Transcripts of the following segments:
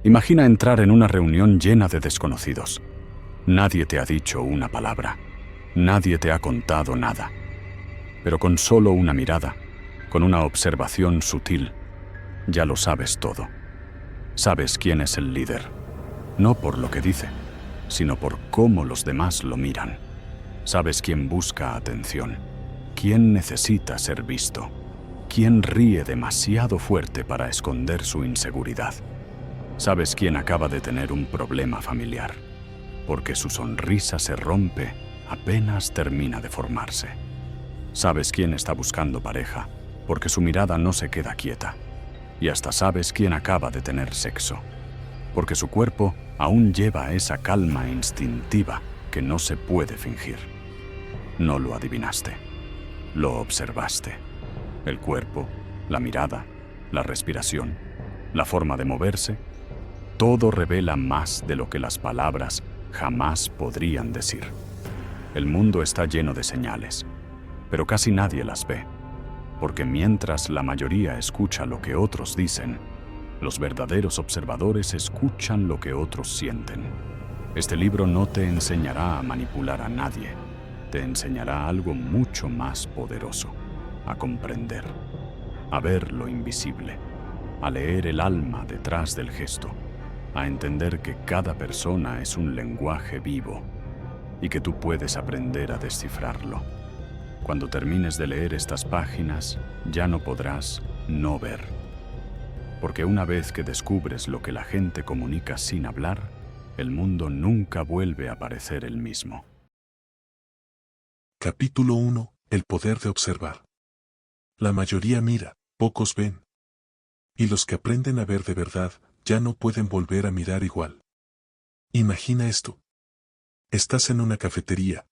Imagina entrar en una reunión llena de desconocidos. Nadie te ha dicho una palabra. Nadie te ha contado nada. Pero con solo una mirada, con una observación sutil, ya lo sabes todo. Sabes quién es el líder. No por lo que dice, sino por cómo los demás lo miran. Sabes quién busca atención, quién necesita ser visto, quién ríe demasiado fuerte para esconder su inseguridad. Sabes quién acaba de tener un problema familiar, porque su sonrisa se rompe apenas termina de formarse. Sabes quién está buscando pareja, porque su mirada no se queda quieta. Y hasta sabes quién acaba de tener sexo, porque su cuerpo aún lleva esa calma instintiva que no se puede fingir. No lo adivinaste, lo observaste. El cuerpo, la mirada, la respiración, la forma de moverse, todo revela más de lo que las palabras jamás podrían decir. El mundo está lleno de señales, pero casi nadie las ve, porque mientras la mayoría escucha lo que otros dicen, los verdaderos observadores escuchan lo que otros sienten. Este libro no te enseñará a manipular a nadie, te enseñará algo mucho más poderoso, a comprender, a ver lo invisible, a leer el alma detrás del gesto, a entender que cada persona es un lenguaje vivo y que tú puedes aprender a descifrarlo. Cuando termines de leer estas páginas, ya no podrás no ver. Porque una vez que descubres lo que la gente comunica sin hablar, el mundo nunca vuelve a parecer el mismo. Capítulo 1. El poder de observar. La mayoría mira, pocos ven. Y los que aprenden a ver de verdad, ya no pueden volver a mirar igual. Imagina esto. Estás en una cafetería.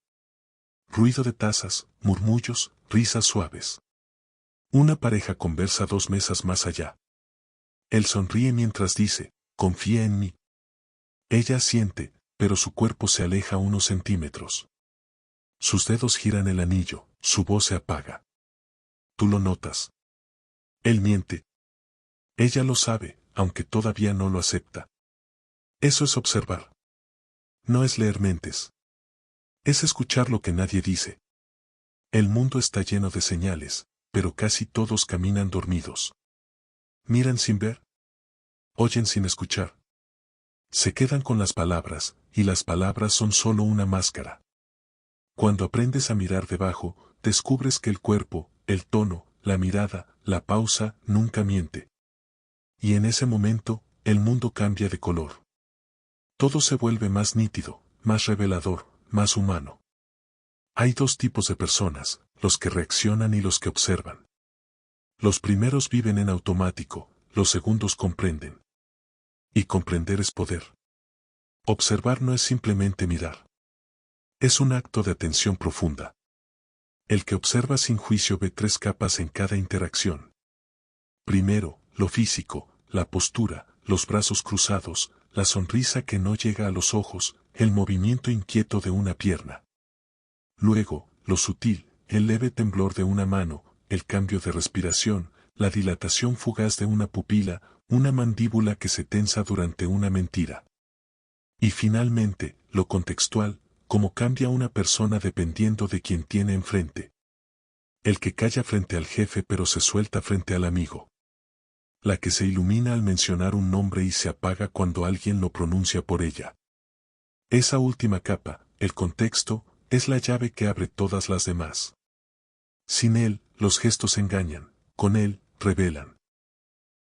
Ruido de tazas, murmullos, risas suaves. Una pareja conversa 2 mesas más allá. Él sonríe mientras dice, confía en mí. Ella asiente, pero su cuerpo se aleja unos centímetros. Sus dedos giran el anillo, su voz se apaga. Tú lo notas. Él miente. Ella lo sabe, aunque todavía no lo acepta. Eso es observar. No es leer mentes. Es escuchar lo que nadie dice. El mundo está lleno de señales, pero casi todos caminan dormidos. Miran sin ver. Oyen sin escuchar. Se quedan con las palabras, y las palabras son solo una máscara. Cuando aprendes a mirar debajo, descubres que el cuerpo, el tono, la mirada, la pausa, nunca miente. Y en ese momento, el mundo cambia de color. Todo se vuelve más nítido, más revelador, más humano. Hay 2 tipos de personas, los que reaccionan y los que observan. Los primeros viven en automático, los segundos comprenden. Y comprender es poder. Observar no es simplemente mirar. Es un acto de atención profunda. El que observa sin juicio ve 3 capas en cada interacción. Primero, lo físico, la postura, los brazos cruzados, la sonrisa que no llega a los ojos, el movimiento inquieto de una pierna. Luego, lo sutil, el leve temblor de una mano, el cambio de respiración, la dilatación fugaz de una pupila, una mandíbula que se tensa durante una mentira. Y finalmente, lo contextual, cómo cambia una persona dependiendo de quien tiene enfrente. El que calla frente al jefe pero se suelta frente al amigo. La que se ilumina al mencionar un nombre y se apaga cuando alguien lo pronuncia por ella. Esa última capa, el contexto, es la llave que abre todas las demás. Sin él, los gestos engañan, con él, revelan.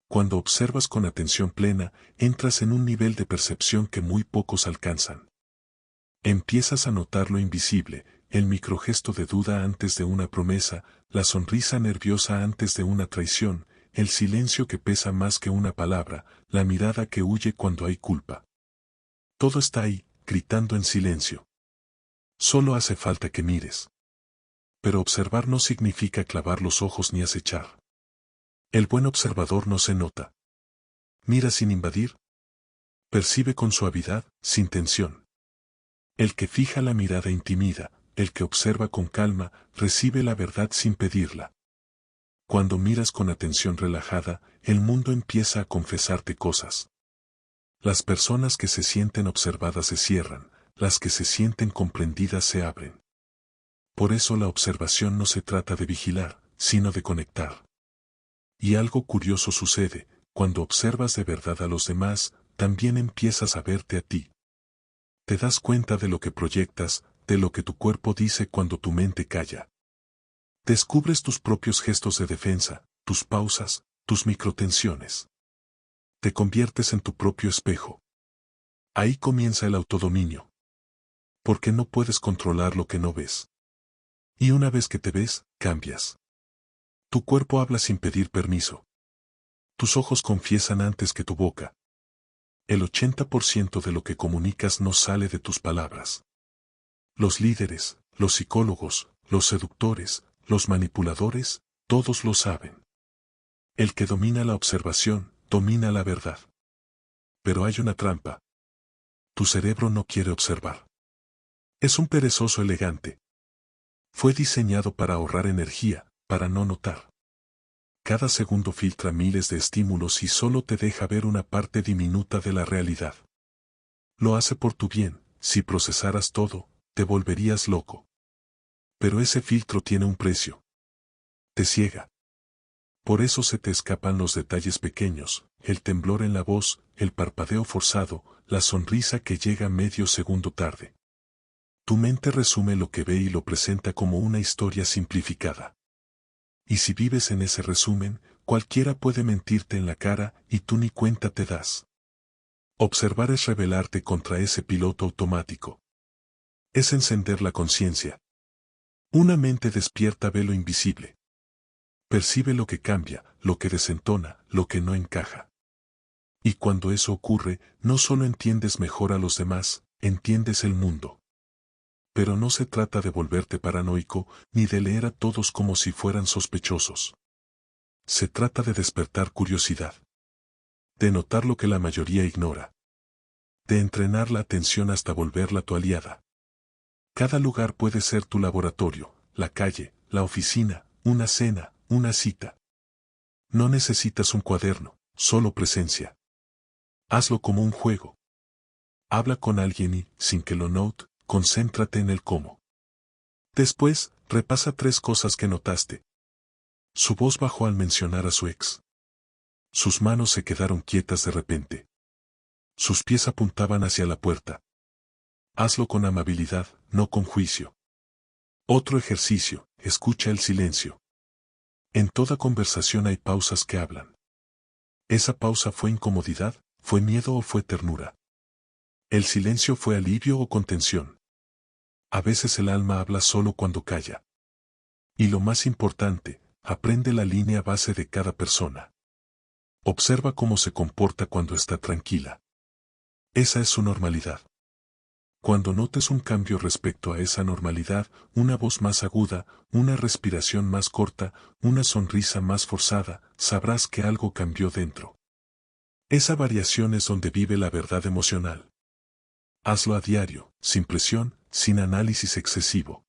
Cuando observas con atención plena, entras en un nivel de percepción que muy pocos alcanzan. Empiezas a notar lo invisible, el microgesto de duda antes de una promesa, la sonrisa nerviosa antes de una traición, el silencio que pesa más que una palabra, la mirada que huye cuando hay culpa. Todo está ahí, gritando en silencio. Solo hace falta que mires. Pero observar no significa clavar los ojos ni acechar. El buen observador no se nota. Mira sin invadir. Percibe con suavidad, sin tensión. El que fija la mirada intimida, el que observa con calma, recibe la verdad sin pedirla. Cuando miras con atención relajada, el mundo empieza a confesarte cosas. Las personas que se sienten observadas se cierran, las que se sienten comprendidas se abren. Por eso la observación no se trata de vigilar, sino de conectar. Y algo curioso sucede, cuando observas de verdad a los demás, también empiezas a verte a ti. Te das cuenta de lo que proyectas, de lo que tu cuerpo dice cuando tu mente calla. Descubres tus propios gestos de defensa, tus pausas, tus microtensiones. Te conviertes en tu propio espejo. Ahí comienza el autodominio. Porque no puedes controlar lo que no ves. Y una vez que te ves, cambias. Tu cuerpo habla sin pedir permiso. Tus ojos confiesan antes que tu boca. El 80% de lo que comunicas no sale de tus palabras. Los líderes, los psicólogos, los seductores, los manipuladores, todos lo saben. El que domina la observación, domina la verdad. Pero hay una trampa. Tu cerebro no quiere observar. Es un perezoso elegante. Fue diseñado para ahorrar energía, para no notar. Cada segundo filtra miles de estímulos y solo te deja ver una parte diminuta de la realidad. Lo hace por tu bien, si procesaras todo, te volverías loco. Pero ese filtro tiene un precio. Te ciega. Por eso se te escapan los detalles pequeños, el temblor en la voz, el parpadeo forzado, la sonrisa que llega medio segundo tarde. Tu mente resume lo que ve y lo presenta como una historia simplificada. Y si vives en ese resumen, cualquiera puede mentirte en la cara y tú ni cuenta te das. Observar es rebelarte contra ese piloto automático. Es encender la conciencia. Una mente despierta ve lo invisible. Percibe lo que cambia, lo que desentona, lo que no encaja. Y cuando eso ocurre, no solo entiendes mejor a los demás, entiendes el mundo. Pero no se trata de volverte paranoico, ni de leer a todos como si fueran sospechosos. Se trata de despertar curiosidad. De notar lo que la mayoría ignora. De entrenar la atención hasta volverla tu aliada. Cada lugar puede ser tu laboratorio, la calle, la oficina, una cena, una cita. No necesitas un cuaderno, solo presencia. Hazlo como un juego. Habla con alguien y, sin que lo note, concéntrate en el cómo. Después, repasa 3 cosas que notaste. Su voz bajó al mencionar a su ex. Sus manos se quedaron quietas de repente. Sus pies apuntaban hacia la puerta. Hazlo con amabilidad, no con juicio. Otro ejercicio, escucha el silencio. En toda conversación hay pausas que hablan. ¿Esa pausa fue incomodidad, fue miedo o fue ternura? ¿El silencio fue alivio o contención? A veces el alma habla solo cuando calla. Y lo más importante, aprende la línea base de cada persona. Observa cómo se comporta cuando está tranquila. Esa es su normalidad. Cuando notes un cambio respecto a esa normalidad, una voz más aguda, una respiración más corta, una sonrisa más forzada, sabrás que algo cambió dentro. Esa variación es donde vive la verdad emocional. Hazlo a diario, sin presión, sin análisis excesivo.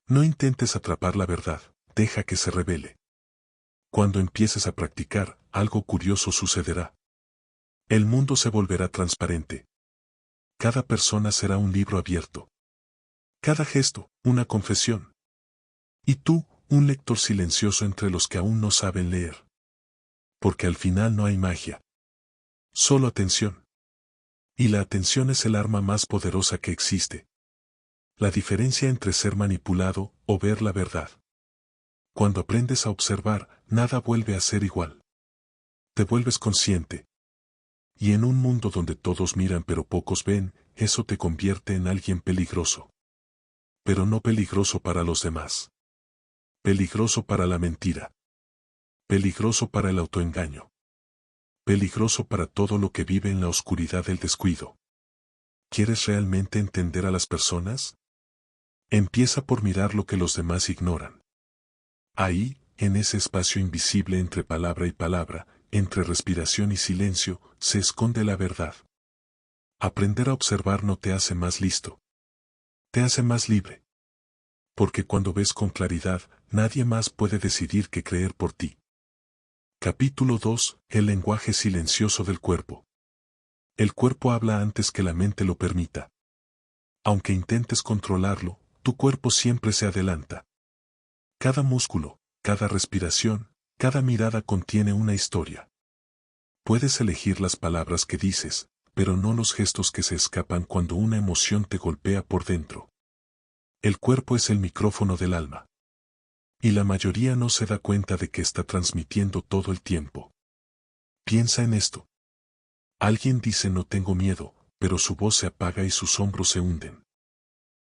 No intentes atrapar la verdad, deja que se revele. Cuando empieces a practicar, algo curioso sucederá. El mundo se volverá transparente. Cada persona será un libro abierto. Cada gesto, una confesión. Y tú, un lector silencioso entre los que aún no saben leer. Porque al final no hay magia. Solo atención. Y la atención es el arma más poderosa que existe. La diferencia entre ser manipulado o ver la verdad. Cuando aprendes a observar, nada vuelve a ser igual. Te vuelves consciente. Y en un mundo donde todos miran pero pocos ven, eso te convierte en alguien peligroso. Pero no peligroso para los demás. Peligroso para la mentira. Peligroso para el autoengaño. Peligroso para todo lo que vive en la oscuridad del descuido. ¿Quieres realmente entender a las personas? Empieza por mirar lo que los demás ignoran. Ahí, en ese espacio invisible entre palabra y palabra, entre respiración y silencio, se esconde la verdad. Aprender a observar no te hace más listo. Te hace más libre. Porque cuando ves con claridad, nadie más puede decidir qué creer por ti. Capítulo 2. El lenguaje silencioso del cuerpo. El cuerpo habla antes que la mente lo permita. Aunque intentes controlarlo, tu cuerpo siempre se adelanta. Cada músculo, cada respiración, cada mirada contiene una historia. Puedes elegir las palabras que dices, pero no los gestos que se escapan cuando una emoción te golpea por dentro. El cuerpo es el micrófono del alma. Y la mayoría no se da cuenta de que está transmitiendo todo el tiempo. Piensa en esto. Alguien dice no tengo miedo, pero su voz se apaga y sus hombros se hunden.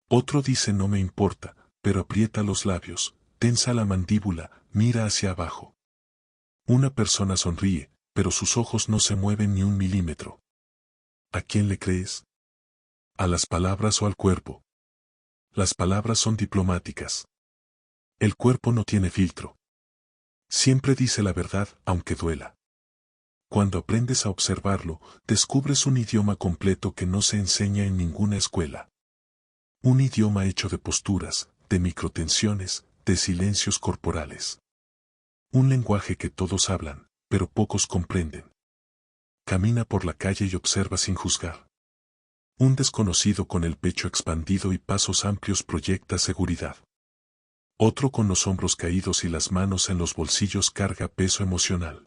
Otro dice no me importa, pero aprieta los labios, tensa la mandíbula, mira hacia abajo. Una persona sonríe, pero sus ojos no se mueven ni un milímetro. ¿A quién le crees? ¿A las palabras o al cuerpo? Las palabras son diplomáticas. El cuerpo no tiene filtro. Siempre dice la verdad, aunque duela. Cuando aprendes a observarlo, descubres un idioma completo que no se enseña en ninguna escuela. Un idioma hecho de posturas, de microtensiones, de silencios corporales. Un lenguaje que todos hablan, pero pocos comprenden. Camina por la calle y observa sin juzgar. Un desconocido con el pecho expandido y pasos amplios proyecta seguridad. Otro con los hombros caídos y las manos en los bolsillos carga peso emocional.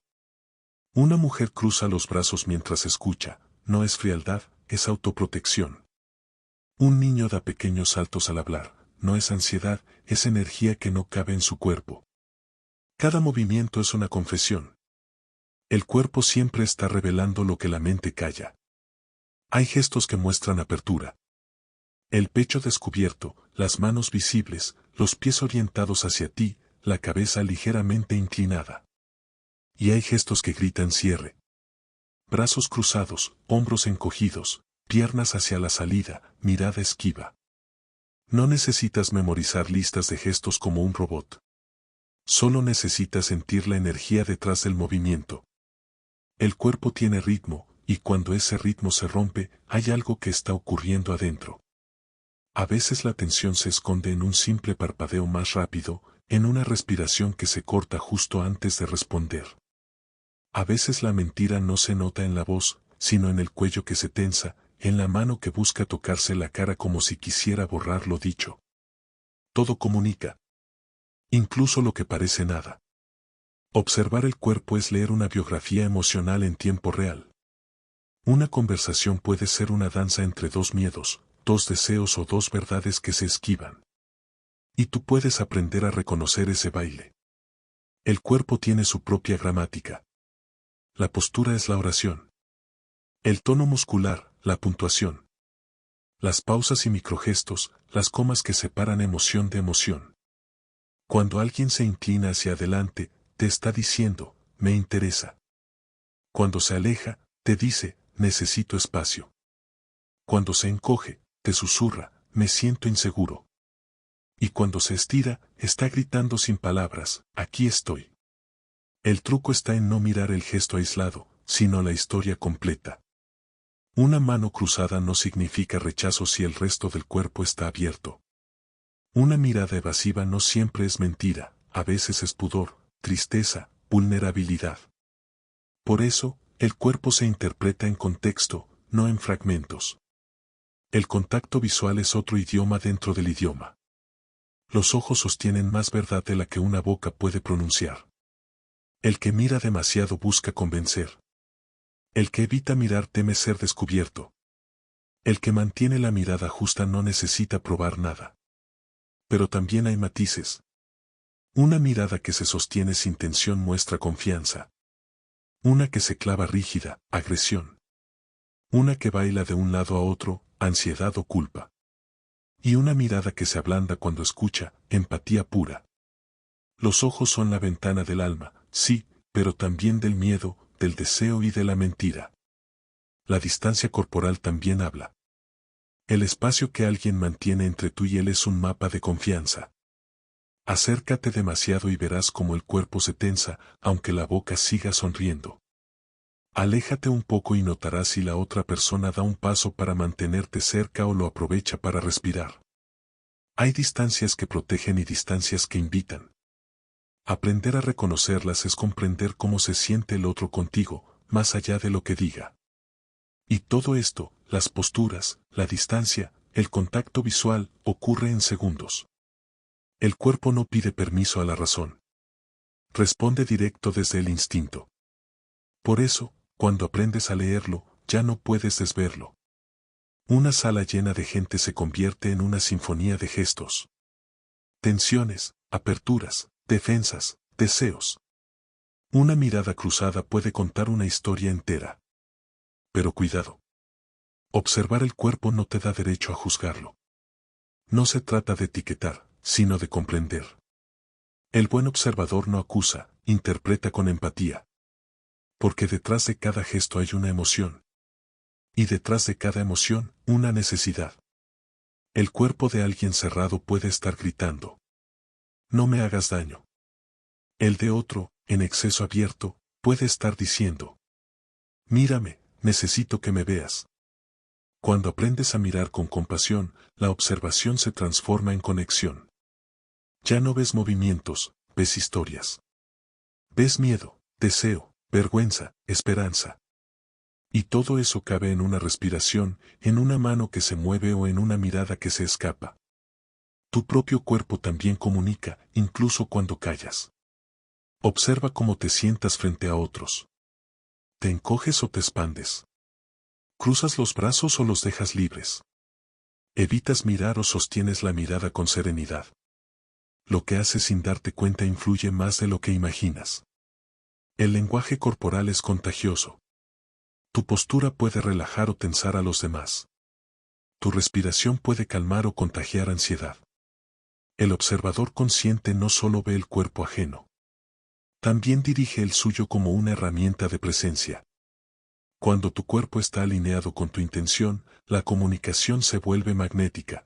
Una mujer cruza los brazos mientras escucha, no es frialdad, es autoprotección. Un niño da pequeños saltos al hablar, no es ansiedad, es energía que no cabe en su cuerpo. Cada movimiento es una confesión. El cuerpo siempre está revelando lo que la mente calla. Hay gestos que muestran apertura. El pecho descubierto, las manos visibles, los pies orientados hacia ti, la cabeza ligeramente inclinada. Y hay gestos que gritan cierre. Brazos cruzados, hombros encogidos, piernas hacia la salida, mirada esquiva. No necesitas memorizar listas de gestos como un robot. Solo necesitas sentir la energía detrás del movimiento. El cuerpo tiene ritmo, y cuando ese ritmo se rompe, hay algo que está ocurriendo adentro. A veces la tensión se esconde en un simple parpadeo más rápido, en una respiración que se corta justo antes de responder. A veces la mentira no se nota en la voz, sino en el cuello que se tensa, en la mano que busca tocarse la cara como si quisiera borrar lo dicho. Todo comunica. Incluso lo que parece nada. Observar el cuerpo es leer una biografía emocional en tiempo real. Una conversación puede ser una danza entre dos miedos, dos deseos o dos verdades que se esquivan. Y tú puedes aprender a reconocer ese baile. El cuerpo tiene su propia gramática. La postura es la oración. El tono muscular, la puntuación. Las pausas y microgestos, las comas que separan emoción de emoción. Cuando alguien se inclina hacia adelante, te está diciendo, me interesa. Cuando se aleja, te dice, necesito espacio. Cuando se encoge, te susurra, me siento inseguro. Y cuando se estira, está gritando sin palabras, aquí estoy. El truco está en no mirar el gesto aislado, sino la historia completa. Una mano cruzada no significa rechazo si el resto del cuerpo está abierto. Una mirada evasiva no siempre es mentira, a veces es pudor, tristeza, vulnerabilidad. Por eso, el cuerpo se interpreta en contexto, no en fragmentos. El contacto visual es otro idioma dentro del idioma. Los ojos sostienen más verdad de la que una boca puede pronunciar. El que mira demasiado busca convencer. El que evita mirar teme ser descubierto. El que mantiene la mirada justa no necesita probar nada. Pero también hay matices. Una mirada que se sostiene sin tensión muestra confianza. Una que se clava rígida, agresión. Una que baila de un lado a otro, ansiedad o culpa. Y una mirada que se ablanda cuando escucha, empatía pura. Los ojos son la ventana del alma, sí, pero también del miedo, del deseo y de la mentira. La distancia corporal también habla. El espacio que alguien mantiene entre tú y él es un mapa de confianza. Acércate demasiado y verás cómo el cuerpo se tensa, aunque la boca siga sonriendo. Aléjate un poco y notarás si la otra persona da un paso para mantenerte cerca o lo aprovecha para respirar. Hay distancias que protegen y distancias que invitan. Aprender a reconocerlas es comprender cómo se siente el otro contigo, más allá de lo que diga. Y todo esto, las posturas, la distancia, el contacto visual, ocurre en segundos. El cuerpo no pide permiso a la razón. Responde directo desde el instinto. Por eso, cuando aprendes a leerlo, ya no puedes desverlo. Una sala llena de gente se convierte en una sinfonía de gestos. Tensiones, aperturas, defensas, deseos. Una mirada cruzada puede contar una historia entera. Pero cuidado. Observar el cuerpo no te da derecho a juzgarlo. No se trata de etiquetar, sino de comprender. El buen observador no acusa, interpreta con empatía. Porque detrás de cada gesto hay una emoción. Y detrás de cada emoción, una necesidad. El cuerpo de alguien cerrado puede estar gritando: no me hagas daño. El de otro, en exceso abierto, puede estar diciendo: mírame, necesito que me veas. Cuando aprendes a mirar con compasión, la observación se transforma en conexión. Ya no ves movimientos, ves historias. Ves miedo, deseo, vergüenza, esperanza. Y todo eso cabe en una respiración, en una mano que se mueve o en una mirada que se escapa. Tu propio cuerpo también comunica, incluso cuando callas. Observa cómo te sientas frente a otros. ¿Te encoges o te expandes? ¿Cruzas los brazos o los dejas libres? ¿Evitas mirar o sostienes la mirada con serenidad? Lo que haces sin darte cuenta influye más de lo que imaginas. El lenguaje corporal es contagioso. Tu postura puede relajar o tensar a los demás. Tu respiración puede calmar o contagiar ansiedad. El observador consciente no solo ve el cuerpo ajeno. También dirige el suyo como una herramienta de presencia. Cuando tu cuerpo está alineado con tu intención, la comunicación se vuelve magnética.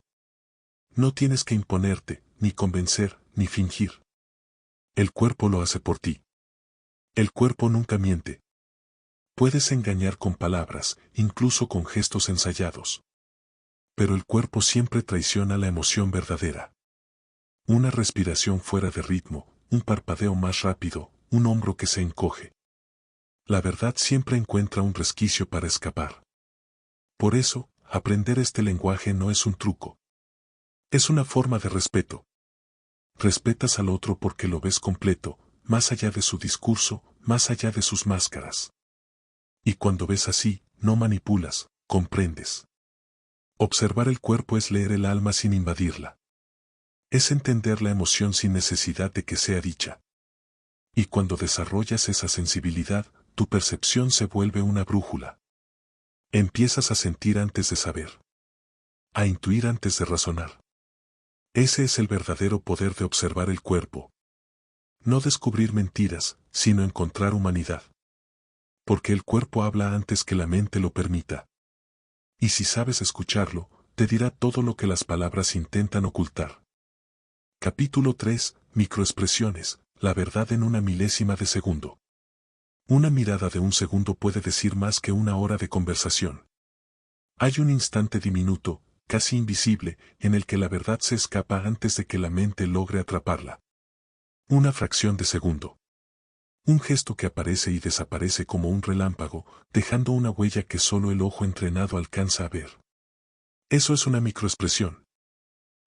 No tienes que imponerte, ni convencer, ni fingir. El cuerpo lo hace por ti. El cuerpo nunca miente. Puedes engañar con palabras, incluso con gestos ensayados. Pero el cuerpo siempre traiciona la emoción verdadera. Una respiración fuera de ritmo, un parpadeo más rápido, un hombro que se encoge. La verdad siempre encuentra un resquicio para escapar. Por eso, aprender este lenguaje no es un truco. Es una forma de respeto. Respetas al otro porque lo ves completo, más allá de su discurso, más allá de sus máscaras. Y cuando ves así, no manipulas, comprendes. Observar el cuerpo es leer el alma sin invadirla. Es entender la emoción sin necesidad de que sea dicha. Y cuando desarrollas esa sensibilidad, tu percepción se vuelve una brújula. Empiezas a sentir antes de saber. A intuir antes de razonar. Ese es el verdadero poder de observar el cuerpo. No descubrir mentiras, sino encontrar humanidad. Porque el cuerpo habla antes que la mente lo permita. Y si sabes escucharlo, te dirá todo lo que las palabras intentan ocultar. Capítulo 3. Microexpresiones, la verdad en una milésima de segundo. Una mirada de un segundo puede decir más que una hora de conversación. Hay un instante diminuto, casi invisible, en el que la verdad se escapa antes de que la mente logre atraparla. Una fracción de segundo. Un gesto que aparece y desaparece como un relámpago, dejando una huella que solo el ojo entrenado alcanza a ver. Eso es una microexpresión.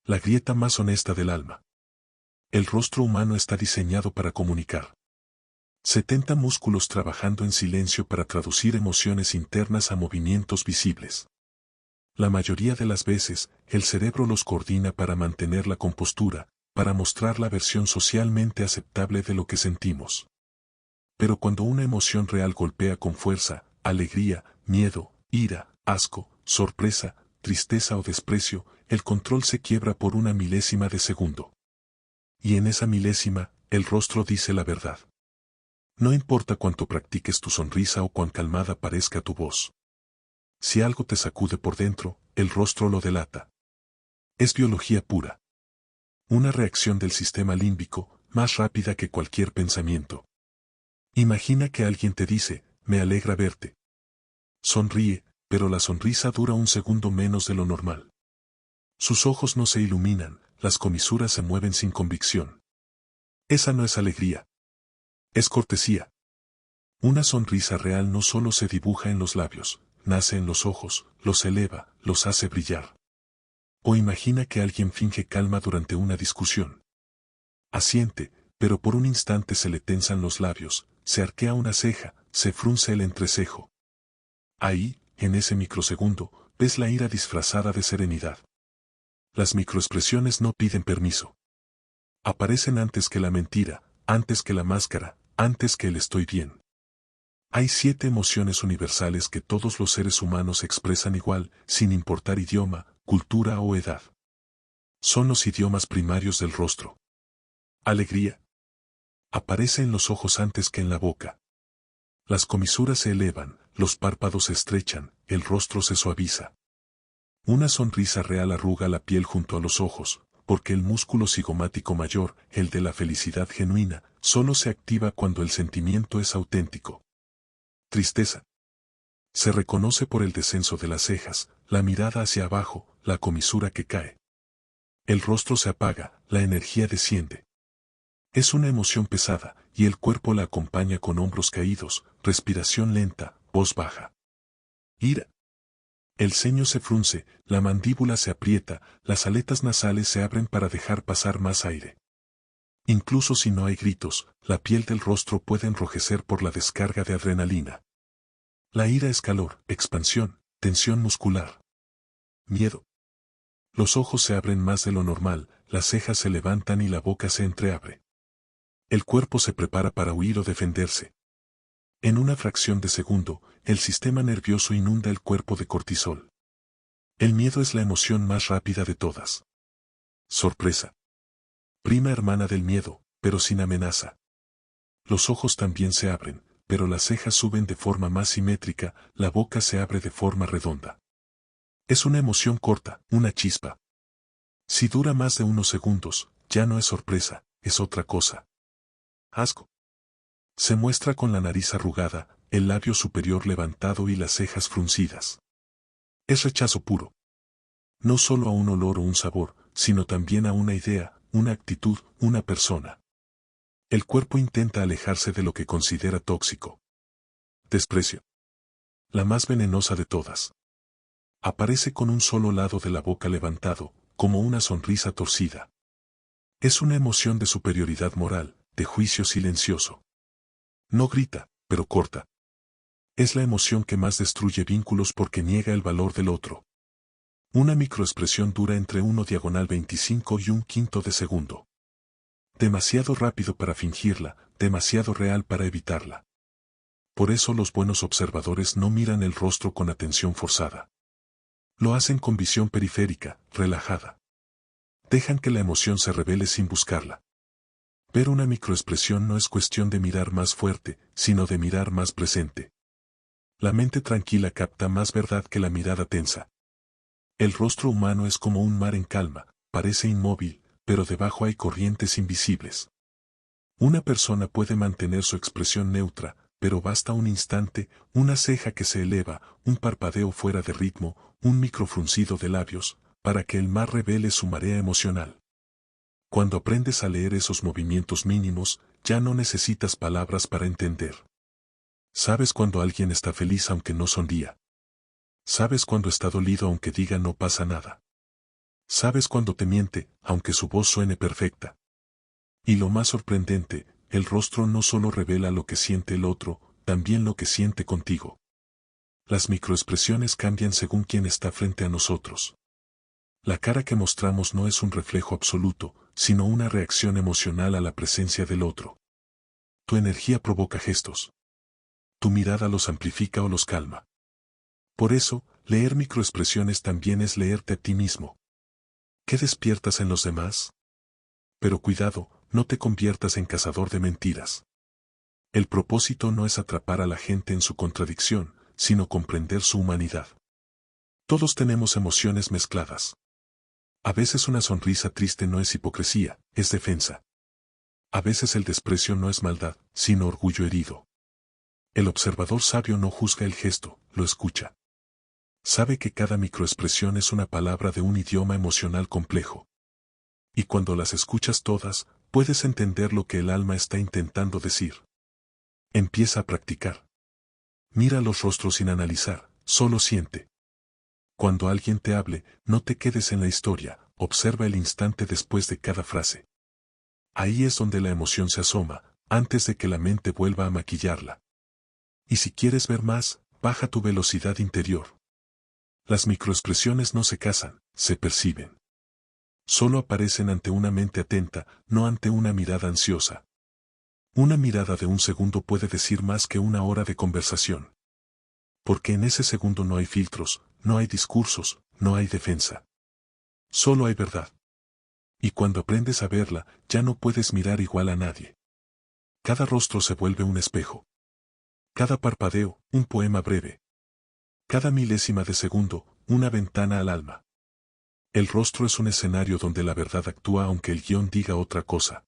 La grieta más honesta del alma. El rostro humano está diseñado para comunicar. 70 músculos trabajando en silencio para traducir emociones internas a movimientos visibles. La mayoría de las veces, el cerebro los coordina para mantener la compostura, para mostrar la versión socialmente aceptable de lo que sentimos. Pero cuando una emoción real golpea con fuerza, alegría, miedo, ira, asco, sorpresa, tristeza o desprecio, el control se quiebra por una milésima de segundo. Y en esa milésima, el rostro dice la verdad. No importa cuánto practiques tu sonrisa o cuán calmada parezca tu voz. Si algo te sacude por dentro, el rostro lo delata. Es biología pura. Una reacción del sistema límbico, más rápida que cualquier pensamiento. Imagina que alguien te dice, me alegra verte. Sonríe, pero la sonrisa dura un segundo menos de lo normal. Sus ojos no se iluminan, las comisuras se mueven sin convicción. Esa no es alegría. Es cortesía. Una sonrisa real no solo se dibuja en los labios, nace en los ojos, los eleva, los hace brillar. O imagina que alguien finge calma durante una discusión. Asiente, pero por un instante se le tensan los labios, se arquea una ceja, se frunce el entrecejo. Ahí, en ese microsegundo, ves la ira disfrazada de serenidad. Las microexpresiones no piden permiso. Aparecen antes que la mentira, antes que la máscara, antes que el estoy bien. Hay 7 emociones universales que todos los seres humanos expresan igual, sin importar idioma, cultura o edad. Son los idiomas primarios del rostro. Alegría. Aparece en los ojos antes que en la boca. Las comisuras se elevan, los párpados se estrechan, el rostro se suaviza. Una sonrisa real arruga la piel junto a los ojos, porque el músculo cigomático mayor, el de la felicidad genuina, solo se activa cuando el sentimiento es auténtico. Tristeza. Se reconoce por el descenso de las cejas, la mirada hacia abajo, la comisura que cae. El rostro se apaga, la energía desciende. Es una emoción pesada, y el cuerpo la acompaña con hombros caídos, respiración lenta, voz baja. Ira. El ceño se frunce, la mandíbula se aprieta, las aletas nasales se abren para dejar pasar más aire. Incluso si no hay gritos, la piel del rostro puede enrojecer por la descarga de adrenalina. La ira es calor, expansión, tensión muscular. Miedo. Los ojos se abren más de lo normal, las cejas se levantan y la boca se entreabre. El cuerpo se prepara para huir o defenderse. En una fracción de segundo, el sistema nervioso inunda el cuerpo de cortisol. El miedo es la emoción más rápida de todas. Sorpresa. Prima hermana del miedo, pero sin amenaza. Los ojos también se abren, pero las cejas suben de forma más simétrica, la boca se abre de forma redonda. Es una emoción corta, una chispa. Si dura más de unos segundos, ya no es sorpresa, es otra cosa. Asco. Se muestra con la nariz arrugada, el labio superior levantado y las cejas fruncidas. Es rechazo puro. No solo a un olor o un sabor, sino también a una idea, una actitud, una persona. El cuerpo intenta alejarse de lo que considera tóxico. Desprecio. La más venenosa de todas. Aparece con un solo lado de la boca levantado, como una sonrisa torcida. Es una emoción de superioridad moral, de juicio silencioso. No grita, pero corta. Es la emoción que más destruye vínculos porque niega el valor del otro. Una microexpresión dura entre 1/25 y 1/5 de segundo. Demasiado rápido para fingirla, demasiado real para evitarla. Por eso los buenos observadores no miran el rostro con atención forzada. Lo hacen con visión periférica, relajada. Dejan que la emoción se revele sin buscarla. Ver una microexpresión no es cuestión de mirar más fuerte, sino de mirar más presente. La mente tranquila capta más verdad que la mirada tensa. El rostro humano es como un mar en calma, parece inmóvil, pero debajo hay corrientes invisibles. Una persona puede mantener su expresión neutra, pero basta un instante, una ceja que se eleva, un parpadeo fuera de ritmo, un microfruncido de labios, para que el mar revele su marea emocional. Cuando aprendes a leer esos movimientos mínimos, ya no necesitas palabras para entender. Sabes cuando alguien está feliz aunque no sonría. Sabes cuando está dolido aunque diga no pasa nada. Sabes cuando te miente, aunque su voz suene perfecta. Y lo más sorprendente, el rostro no solo revela lo que siente el otro, también lo que siente contigo. Las microexpresiones cambian según quien está frente a nosotros. La cara que mostramos no es un reflejo absoluto, sino una reacción emocional a la presencia del otro. Tu energía provoca gestos. Tu mirada los amplifica o los calma. Por eso, leer microexpresiones también es leerte a ti mismo. ¿Qué despiertas en los demás? Pero cuidado, no te conviertas en cazador de mentiras. El propósito no es atrapar a la gente en su contradicción, sino comprender su humanidad. Todos tenemos emociones mezcladas. A veces una sonrisa triste no es hipocresía, es defensa. A veces el desprecio no es maldad, sino orgullo herido. El observador sabio no juzga el gesto, lo escucha. Sabe que cada microexpresión es una palabra de un idioma emocional complejo. Y cuando las escuchas todas, puedes entender lo que el alma está intentando decir. Empieza a practicar. Mira los rostros sin analizar, solo siente. Cuando alguien te hable, no te quedes en la historia, observa el instante después de cada frase. Ahí es donde la emoción se asoma, antes de que la mente vuelva a maquillarla. Y si quieres ver más, baja tu velocidad interior. Las microexpresiones no se cazan, se perciben. Solo aparecen ante una mente atenta, no ante una mirada ansiosa. Una mirada de un segundo puede decir más que una hora de conversación. Porque en ese segundo no hay filtros, no hay discursos, no hay defensa. Solo hay verdad. Y cuando aprendes a verla, ya no puedes mirar igual a nadie. Cada rostro se vuelve un espejo. Cada parpadeo, un poema breve. Cada milésima de segundo, una ventana al alma. El rostro es un escenario donde la verdad actúa aunque el guión diga otra cosa.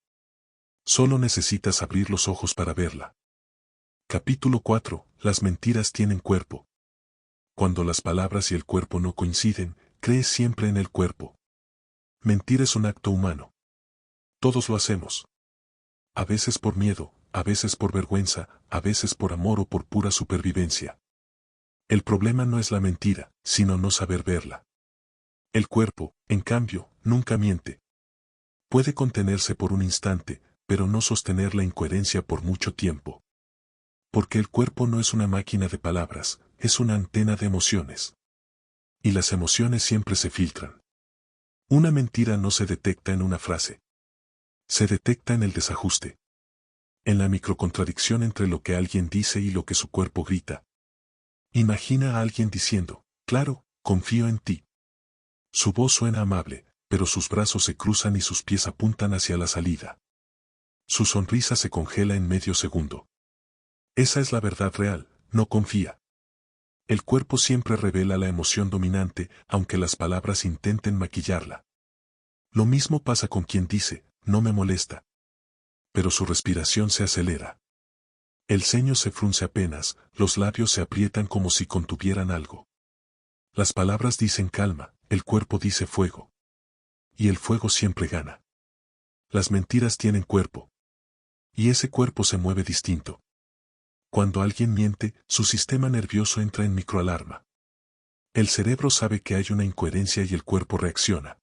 Solo necesitas abrir los ojos para verla. Capítulo 4. Las mentiras tienen cuerpo. Cuando las palabras y el cuerpo no coinciden, crees siempre en el cuerpo. Mentir es un acto humano. Todos lo hacemos. A veces por miedo, a veces por vergüenza, a veces por amor o por pura supervivencia. El problema no es la mentira, sino no saber verla. El cuerpo, en cambio, nunca miente. Puede contenerse por un instante, pero no sostener la incoherencia por mucho tiempo. Porque el cuerpo no es una máquina de palabras, es una antena de emociones. Y las emociones siempre se filtran. Una mentira no se detecta en una frase. Se detecta en el desajuste. En la microcontradicción entre lo que alguien dice y lo que su cuerpo grita. Imagina a alguien diciendo, claro, confío en ti. Su voz suena amable, pero sus brazos se cruzan y sus pies apuntan hacia la salida. Su sonrisa se congela en medio segundo. Esa es la verdad real, no confía. El cuerpo siempre revela la emoción dominante, aunque las palabras intenten maquillarla. Lo mismo pasa con quien dice, no me molesta. Pero su respiración se acelera. El ceño se frunce apenas, los labios se aprietan como si contuvieran algo. Las palabras dicen calma, el cuerpo dice fuego. Y el fuego siempre gana. Las mentiras tienen cuerpo. Y ese cuerpo se mueve distinto. Cuando alguien miente, su sistema nervioso entra en microalarma. El cerebro sabe que hay una incoherencia y el cuerpo reacciona.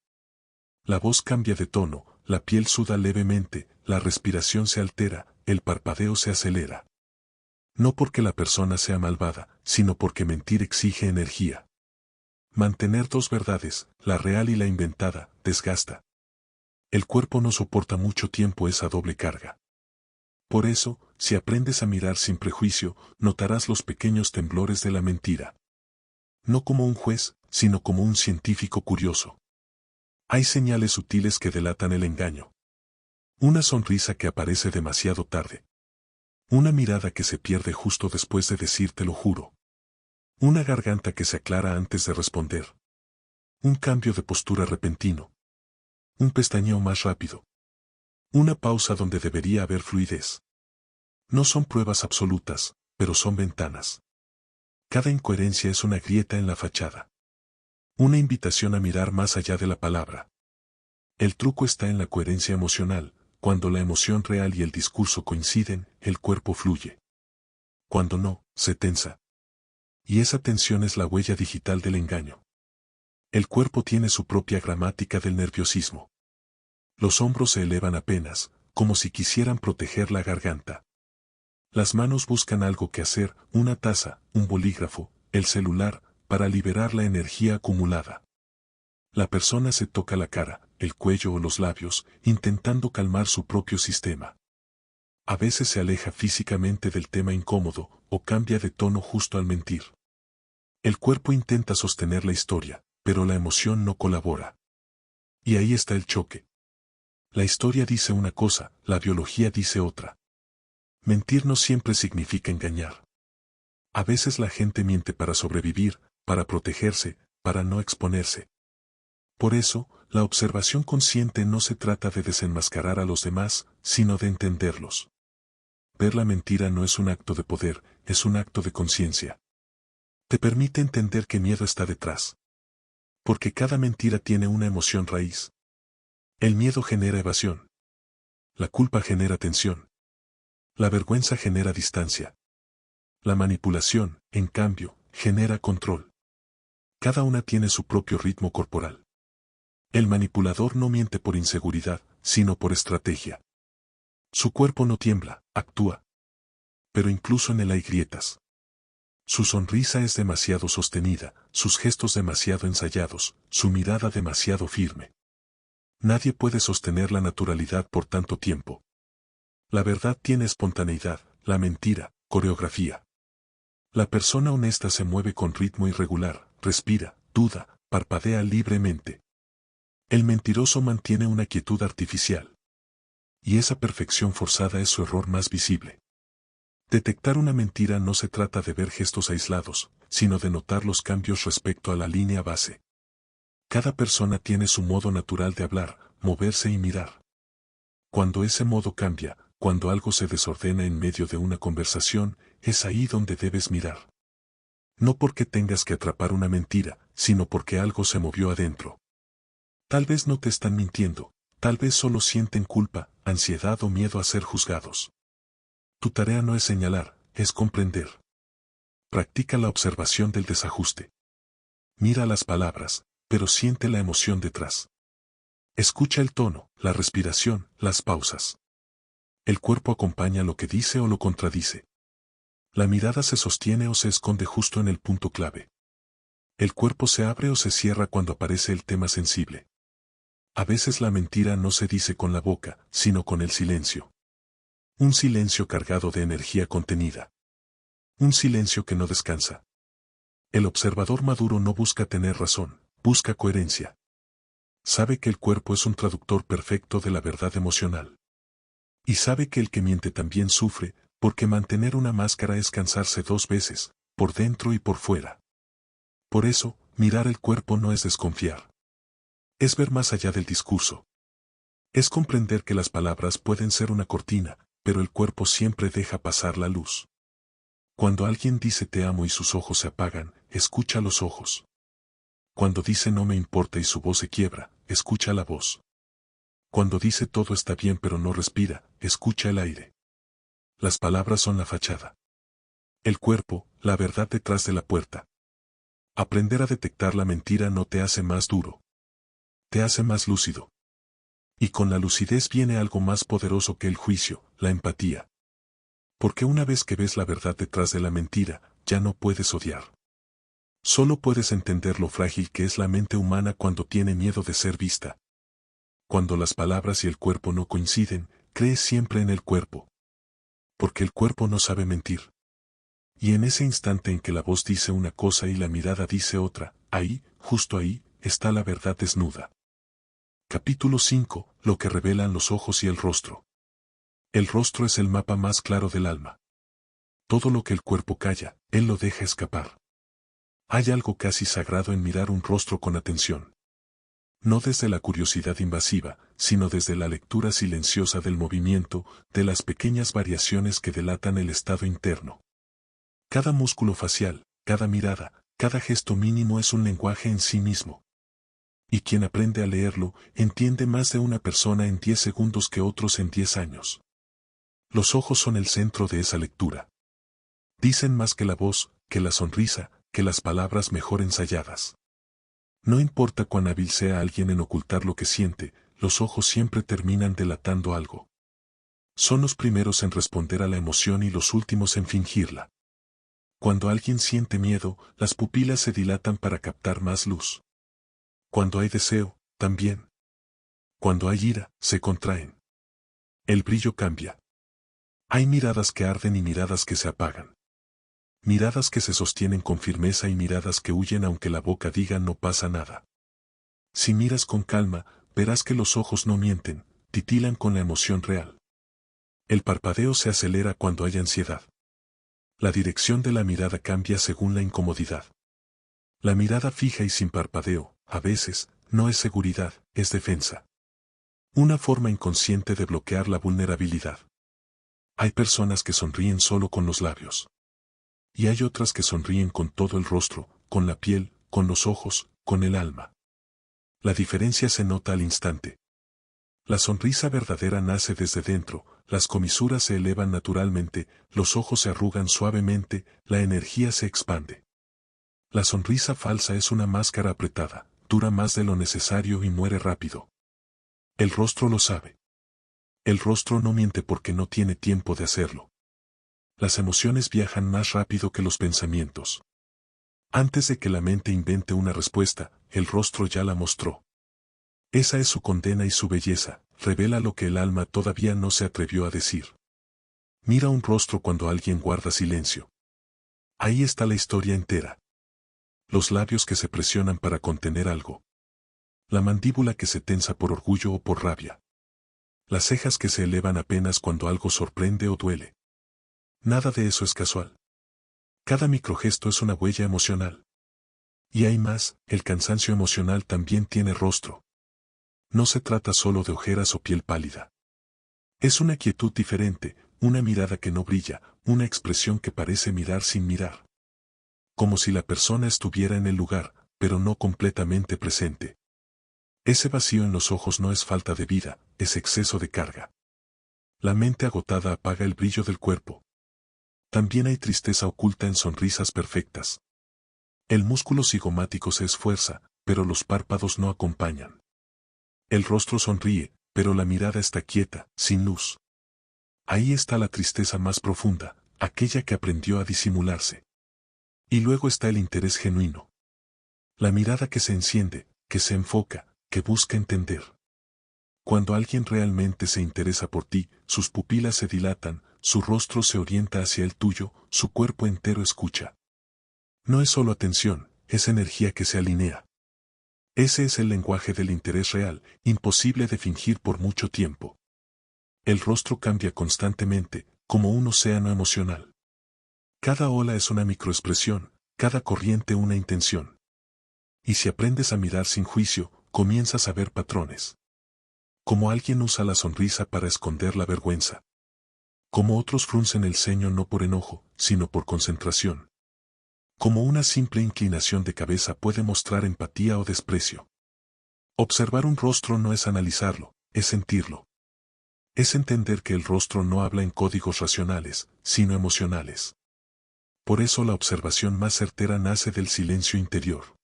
La voz cambia de tono, la piel suda levemente, la respiración se altera, el parpadeo se acelera. No porque la persona sea malvada, sino porque mentir exige energía. Mantener dos verdades, la real y la inventada, desgasta. El cuerpo no soporta mucho tiempo esa doble carga. Por eso, si aprendes a mirar sin prejuicio, notarás los pequeños temblores de la mentira. No como un juez, sino como un científico curioso. Hay señales sutiles que delatan el engaño. Una sonrisa que aparece demasiado tarde. Una mirada que se pierde justo después de decirte lo juro. Una garganta que se aclara antes de responder. Un cambio de postura repentino. Un pestañeo más rápido. Una pausa donde debería haber fluidez. No son pruebas absolutas, pero son ventanas. Cada incoherencia es una grieta en la fachada. Una invitación a mirar más allá de la palabra. El truco está en la coherencia emocional. Cuando la emoción real y el discurso coinciden, el cuerpo fluye. Cuando no, se tensa. Y esa tensión es la huella digital del engaño. El cuerpo tiene su propia gramática del nerviosismo. Los hombros se elevan apenas, como si quisieran proteger la garganta. Las manos buscan algo que hacer, una taza, un bolígrafo, el celular, para liberar la energía acumulada. La persona se toca la cara, el cuello o los labios, intentando calmar su propio sistema. A veces se aleja físicamente del tema incómodo, o cambia de tono justo al mentir. El cuerpo intenta sostener la historia, pero la emoción no colabora. Y ahí está el choque. La historia dice una cosa, la biología dice otra. Mentir no siempre significa engañar. A veces la gente miente para sobrevivir, para protegerse, para no exponerse. Por eso, la observación consciente no se trata de desenmascarar a los demás, sino de entenderlos. Ver la mentira no es un acto de poder, es un acto de conciencia. Te permite entender qué miedo está detrás. Porque cada mentira tiene una emoción raíz. El miedo genera evasión. La culpa genera tensión. La vergüenza genera distancia. La manipulación, en cambio, genera control. Cada una tiene su propio ritmo corporal. El manipulador no miente por inseguridad, sino por estrategia. Su cuerpo no tiembla, actúa. Pero incluso en él hay grietas. Su sonrisa es demasiado sostenida, sus gestos demasiado ensayados, su mirada demasiado firme. Nadie puede sostener la naturalidad por tanto tiempo. La verdad tiene espontaneidad, la mentira, coreografía. La persona honesta se mueve con ritmo irregular, respira, duda, parpadea libremente. El mentiroso mantiene una quietud artificial. Y esa perfección forzada es su error más visible. Detectar una mentira no se trata de ver gestos aislados, sino de notar los cambios respecto a la línea base. Cada persona tiene su modo natural de hablar, moverse y mirar. Cuando ese modo cambia, cuando algo se desordena en medio de una conversación, es ahí donde debes mirar. No porque tengas que atrapar una mentira, sino porque algo se movió adentro. Tal vez no te están mintiendo, tal vez solo sienten culpa, ansiedad o miedo a ser juzgados. Tu tarea no es señalar, es comprender. Practica la observación del desajuste. Mira las palabras, pero siente la emoción detrás. Escucha el tono, la respiración, las pausas. El cuerpo acompaña lo que dice o lo contradice. La mirada se sostiene o se esconde justo en el punto clave. El cuerpo se abre o se cierra cuando aparece el tema sensible. A veces la mentira no se dice con la boca, sino con el silencio. Un silencio cargado de energía contenida. Un silencio que no descansa. El observador maduro no busca tener razón, busca coherencia. Sabe que el cuerpo es un traductor perfecto de la verdad emocional. Y sabe que el que miente también sufre, porque mantener una máscara es cansarse dos veces, por dentro y por fuera. Por eso, mirar el cuerpo no es desconfiar. Es ver más allá del discurso. Es comprender que las palabras pueden ser una cortina, pero el cuerpo siempre deja pasar la luz. Cuando alguien dice te amo y sus ojos se apagan, escucha los ojos. Cuando dice no me importa y su voz se quiebra, escucha la voz. Cuando dice todo está bien pero no respira, escucha el aire. Las palabras son la fachada. El cuerpo, la verdad detrás de la puerta. Aprender a detectar la mentira no te hace más duro. Te hace más lúcido. Y con la lucidez viene algo más poderoso que el juicio, la empatía. Porque una vez que ves la verdad detrás de la mentira, ya no puedes odiar. Solo puedes entender lo frágil que es la mente humana cuando tiene miedo de ser vista. Cuando las palabras y el cuerpo no coinciden, crees siempre en el cuerpo. Porque el cuerpo no sabe mentir. Y en ese instante en que la voz dice una cosa y la mirada dice otra, ahí, justo ahí, está la verdad desnuda. Capítulo 5. Lo que revelan los ojos y el rostro. El rostro es el mapa más claro del alma. Todo lo que el cuerpo calla, él lo deja escapar. Hay algo casi sagrado en mirar un rostro con atención. No desde la curiosidad invasiva, sino desde la lectura silenciosa del movimiento, de las pequeñas variaciones que delatan el estado interno. Cada músculo facial, cada mirada, cada gesto mínimo es un lenguaje en sí mismo. Y quien aprende a leerlo, entiende más de una persona en 10 segundos que otros en 10 años. Los ojos son el centro de esa lectura. Dicen más que la voz, que la sonrisa, que las palabras mejor ensayadas. No importa cuán hábil sea alguien en ocultar lo que siente, los ojos siempre terminan delatando algo. Son los primeros en responder a la emoción y los últimos en fingirla. Cuando alguien siente miedo, las pupilas se dilatan para captar más luz. Cuando hay deseo, también. Cuando hay ira, se contraen. El brillo cambia. Hay miradas que arden y miradas que se apagan. Miradas que se sostienen con firmeza y miradas que huyen aunque la boca diga no pasa nada. Si miras con calma, verás que los ojos no mienten, titilan con la emoción real. El parpadeo se acelera cuando hay ansiedad. La dirección de la mirada cambia según la incomodidad. La mirada fija y sin parpadeo, a veces, no es seguridad, es defensa. Una forma inconsciente de bloquear la vulnerabilidad. Hay personas que sonríen solo con los labios. Y hay otras que sonríen con todo el rostro, con la piel, con los ojos, con el alma. La diferencia se nota al instante. La sonrisa verdadera nace desde dentro, las comisuras se elevan naturalmente, los ojos se arrugan suavemente, la energía se expande. La sonrisa falsa es una máscara apretada, dura más de lo necesario y muere rápido. El rostro lo sabe. El rostro no miente porque no tiene tiempo de hacerlo. Las emociones viajan más rápido que los pensamientos. Antes de que la mente invente una respuesta, el rostro ya la mostró. Esa es su condena y su belleza, revela lo que el alma todavía no se atrevió a decir. Mira un rostro cuando alguien guarda silencio. Ahí está la historia entera. Los labios que se presionan para contener algo. La mandíbula que se tensa por orgullo o por rabia. Las cejas que se elevan apenas cuando algo sorprende o duele. Nada de eso es casual. Cada microgesto es una huella emocional. Y hay más, el cansancio emocional también tiene rostro. No se trata solo de ojeras o piel pálida. Es una quietud diferente, una mirada que no brilla, una expresión que parece mirar sin mirar. Como si la persona estuviera en el lugar, pero no completamente presente. Ese vacío en los ojos no es falta de vida, es exceso de carga. La mente agotada apaga el brillo del cuerpo. También hay tristeza oculta en sonrisas perfectas. El músculo cigomático se esfuerza, pero los párpados no acompañan. El rostro sonríe, pero la mirada está quieta, sin luz. Ahí está la tristeza más profunda, aquella que aprendió a disimularse. Y luego está el interés genuino. La mirada que se enciende, que se enfoca, que busca entender. Cuando alguien realmente se interesa por ti, sus pupilas se dilatan, su rostro se orienta hacia el tuyo, su cuerpo entero escucha. No es solo atención, es energía que se alinea. Ese es el lenguaje del interés real, imposible de fingir por mucho tiempo. El rostro cambia constantemente, como un océano emocional. Cada ola es una microexpresión, cada corriente una intención. Y si aprendes a mirar sin juicio, comienzas a ver patrones. Como alguien usa la sonrisa para esconder la vergüenza. Como otros fruncen el ceño no por enojo, sino por concentración. Como una simple inclinación de cabeza puede mostrar empatía o desprecio. Observar un rostro no es analizarlo, es sentirlo. Es entender que el rostro no habla en códigos racionales, sino emocionales. Por eso la observación más certera nace del silencio interior.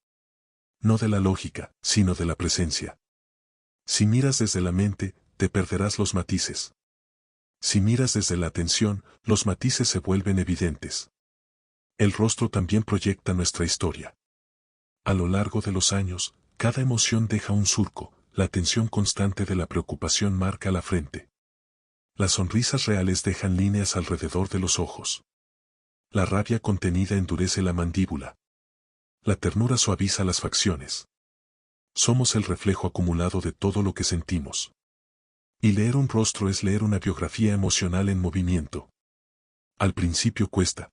No de la lógica, sino de la presencia. Si miras desde la mente, te perderás los matices. Si miras desde la atención, los matices se vuelven evidentes. El rostro también proyecta nuestra historia. A lo largo de los años, cada emoción deja un surco, la tensión constante de la preocupación marca la frente. Las sonrisas reales dejan líneas alrededor de los ojos. La rabia contenida endurece la mandíbula. La ternura suaviza las facciones. Somos el reflejo acumulado de todo lo que sentimos. Y leer un rostro es leer una biografía emocional en movimiento. Al principio cuesta.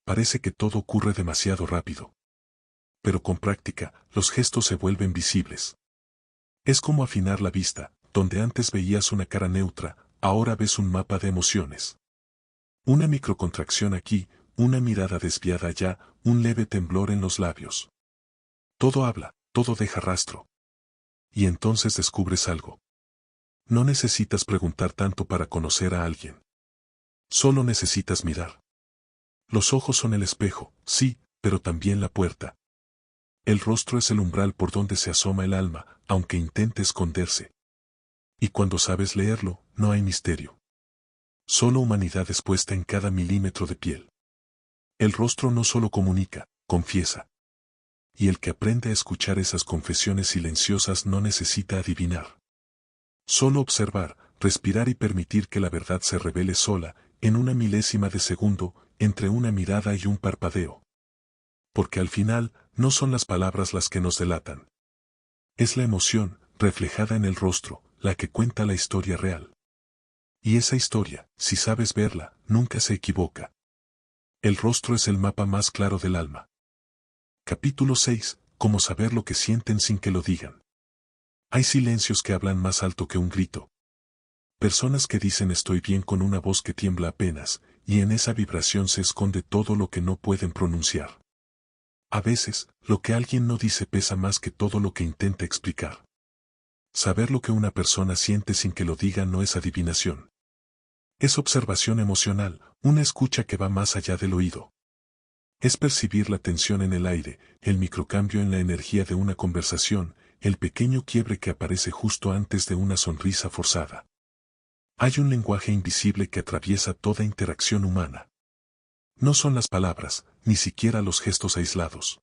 Parece que todo ocurre demasiado rápido. Pero con práctica, los gestos se vuelven visibles. Es como afinar la vista, donde antes veías una cara neutra, ahora ves un mapa de emociones. Una microcontracción aquí, una mirada desviada allá, un leve temblor en los labios. Todo habla, todo deja rastro. Y entonces descubres algo. No necesitas preguntar tanto para conocer a alguien. Solo necesitas mirar. Los ojos son el espejo, sí, pero también la puerta. El rostro es el umbral por donde se asoma el alma, aunque intente esconderse. Y cuando sabes leerlo, no hay misterio. Solo humanidad expuesta en cada milímetro de piel. El rostro no solo comunica, confiesa. Y el que aprende a escuchar esas confesiones silenciosas no necesita adivinar. Solo observar, respirar y permitir que la verdad se revele sola, en una milésima de segundo, entre una mirada y un parpadeo. Porque al final, no son las palabras las que nos delatan. Es la emoción, reflejada en el rostro, la que cuenta la historia real. Y esa historia, si sabes verla, nunca se equivoca. El rostro es el mapa más claro del alma. Capítulo 6. Cómo saber lo que sienten sin que lo digan. Hay silencios que hablan más alto que un grito. Personas que dicen estoy bien con una voz que tiembla apenas, y en esa vibración se esconde todo lo que no pueden pronunciar. A veces, lo que alguien no dice pesa más que todo lo que intenta explicar. Saber lo que una persona siente sin que lo diga no es adivinación. Es observación emocional, una escucha que va más allá del oído. Es percibir la tensión en el aire, el microcambio en la energía de una conversación, el pequeño quiebre que aparece justo antes de una sonrisa forzada. Hay un lenguaje invisible que atraviesa toda interacción humana. No son las palabras, ni siquiera los gestos aislados.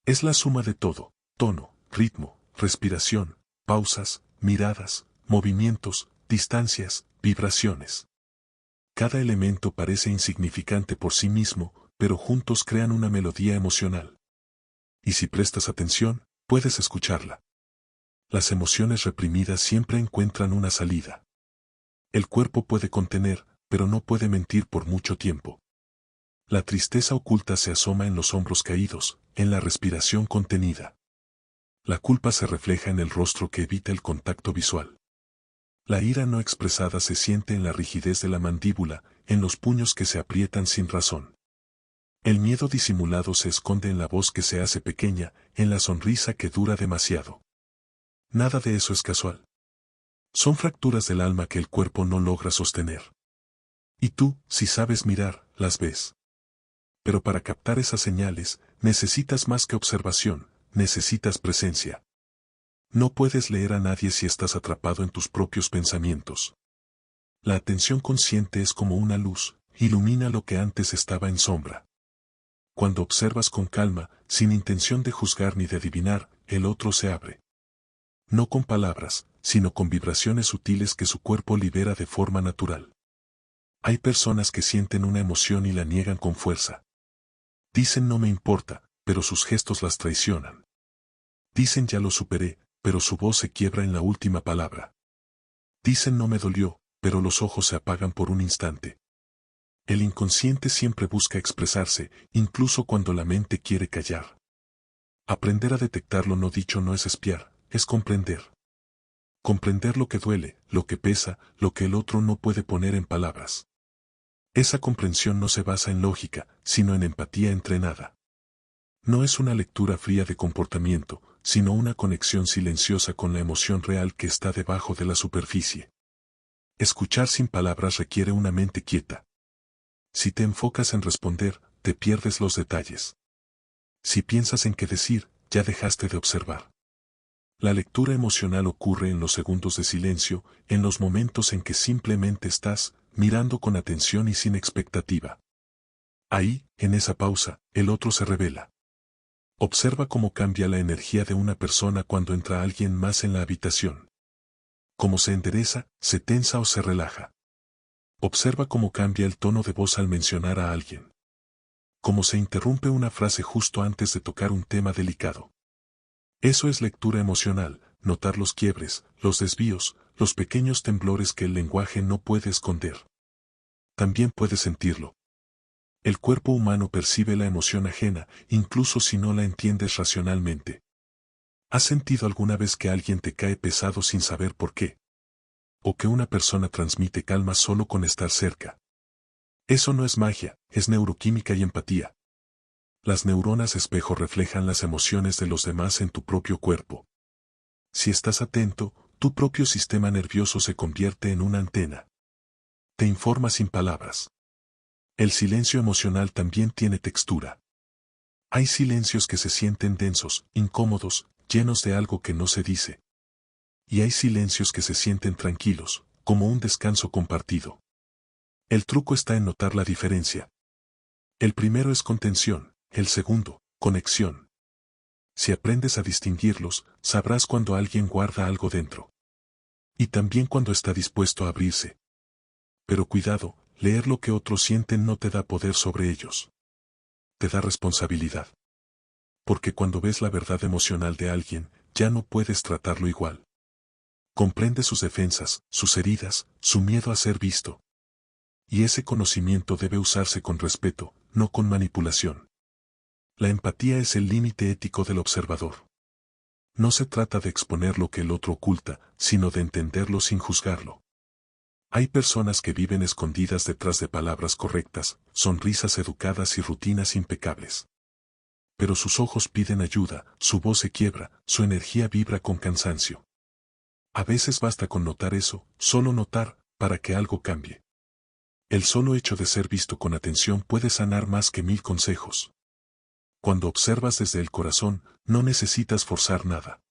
Es la suma de todo: tono, ritmo, respiración, pausas, miradas, movimientos, distancias, vibraciones. Cada elemento parece insignificante por sí mismo, pero juntos crean una melodía emocional. Y si prestas atención, puedes escucharla. Las emociones reprimidas siempre encuentran una salida. El cuerpo puede contener, pero no puede mentir por mucho tiempo. La tristeza oculta se asoma en los hombros caídos, en la respiración contenida. La culpa se refleja en el rostro que evita el contacto visual. La ira no expresada se siente en la rigidez de la mandíbula, en los puños que se aprietan sin razón. El miedo disimulado se esconde en la voz que se hace pequeña, en la sonrisa que dura demasiado. Nada de eso es casual. Son fracturas del alma que el cuerpo no logra sostener. Y tú, si sabes mirar, las ves. Pero para captar esas señales, necesitas más que observación, necesitas presencia. No puedes leer a nadie si estás atrapado en tus propios pensamientos. La atención consciente es como una luz, ilumina lo que antes estaba en sombra. Cuando observas con calma, sin intención de juzgar ni de adivinar, el otro se abre. No con palabras, sino con vibraciones sutiles que su cuerpo libera de forma natural. Hay personas que sienten una emoción y la niegan con fuerza. Dicen no me importa, pero sus gestos las traicionan. Dicen ya lo superé, pero su voz se quiebra en la última palabra. Dicen no me dolió, pero los ojos se apagan por un instante. El inconsciente siempre busca expresarse, incluso cuando la mente quiere callar. Aprender a detectar lo no dicho no es espiar, es comprender. Comprender lo que duele, lo que pesa, lo que el otro no puede poner en palabras. Esa comprensión no se basa en lógica, sino en empatía entrenada. No es una lectura fría de comportamiento, sino una conexión silenciosa con la emoción real que está debajo de la superficie. Escuchar sin palabras requiere una mente quieta. Si te enfocas en responder, te pierdes los detalles. Si piensas en qué decir, ya dejaste de observar. La lectura emocional ocurre en los segundos de silencio, en los momentos en que simplemente estás, mirando con atención y sin expectativa. Ahí, en esa pausa, el otro se revela. Observa cómo cambia la energía de una persona cuando entra alguien más en la habitación. Cómo se endereza, se tensa o se relaja. Observa cómo cambia el tono de voz al mencionar a alguien. Cómo se interrumpe una frase justo antes de tocar un tema delicado. Eso es lectura emocional, notar los quiebres, los desvíos, los pequeños temblores que el lenguaje no puede esconder. También puedes sentirlo. El cuerpo humano percibe la emoción ajena, incluso si no la entiendes racionalmente. ¿Has sentido alguna vez que alguien te cae pesado sin saber por qué? ¿O que una persona transmite calma solo con estar cerca? Eso no es magia, es neuroquímica y empatía. Las neuronas espejo reflejan las emociones de los demás en tu propio cuerpo. Si estás atento, tu propio sistema nervioso se convierte en una antena. Te informa sin palabras. El silencio emocional también tiene textura. Hay silencios que se sienten densos, incómodos, llenos de algo que no se dice. Y hay silencios que se sienten tranquilos, como un descanso compartido. El truco está en notar la diferencia. El primero es contención, el segundo, conexión. Si aprendes a distinguirlos, sabrás cuando alguien guarda algo dentro. Y también cuando está dispuesto a abrirse. Pero cuidado, leer lo que otros sienten no te da poder sobre ellos. Te da responsabilidad. Porque cuando ves la verdad emocional de alguien, ya no puedes tratarlo igual. Comprende sus defensas, sus heridas, su miedo a ser visto. Y ese conocimiento debe usarse con respeto, no con manipulación. La empatía es el límite ético del observador. No se trata de exponer lo que el otro oculta, sino de entenderlo sin juzgarlo. Hay personas que viven escondidas detrás de palabras correctas, sonrisas educadas y rutinas impecables. Pero sus ojos piden ayuda, su voz se quiebra, su energía vibra con cansancio. A veces basta con notar eso, solo notar, para que algo cambie. El solo hecho de ser visto con atención puede sanar más que 1000 consejos. Cuando observas desde el corazón, no necesitas forzar nada.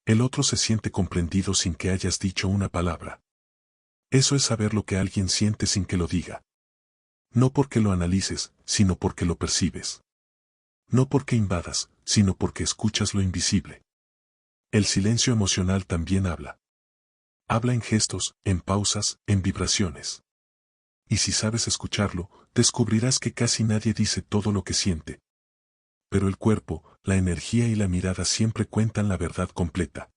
El otro se siente comprendido sin que hayas dicho una palabra. Eso es saber lo que alguien siente sin que lo diga. No porque lo analices, sino porque lo percibes. No porque invadas, sino porque escuchas lo invisible. El silencio emocional también habla. Habla en gestos, en pausas, en vibraciones. Y si sabes escucharlo, descubrirás que casi nadie dice todo lo que siente. Pero el cuerpo, la energía y la mirada siempre cuentan la verdad completa.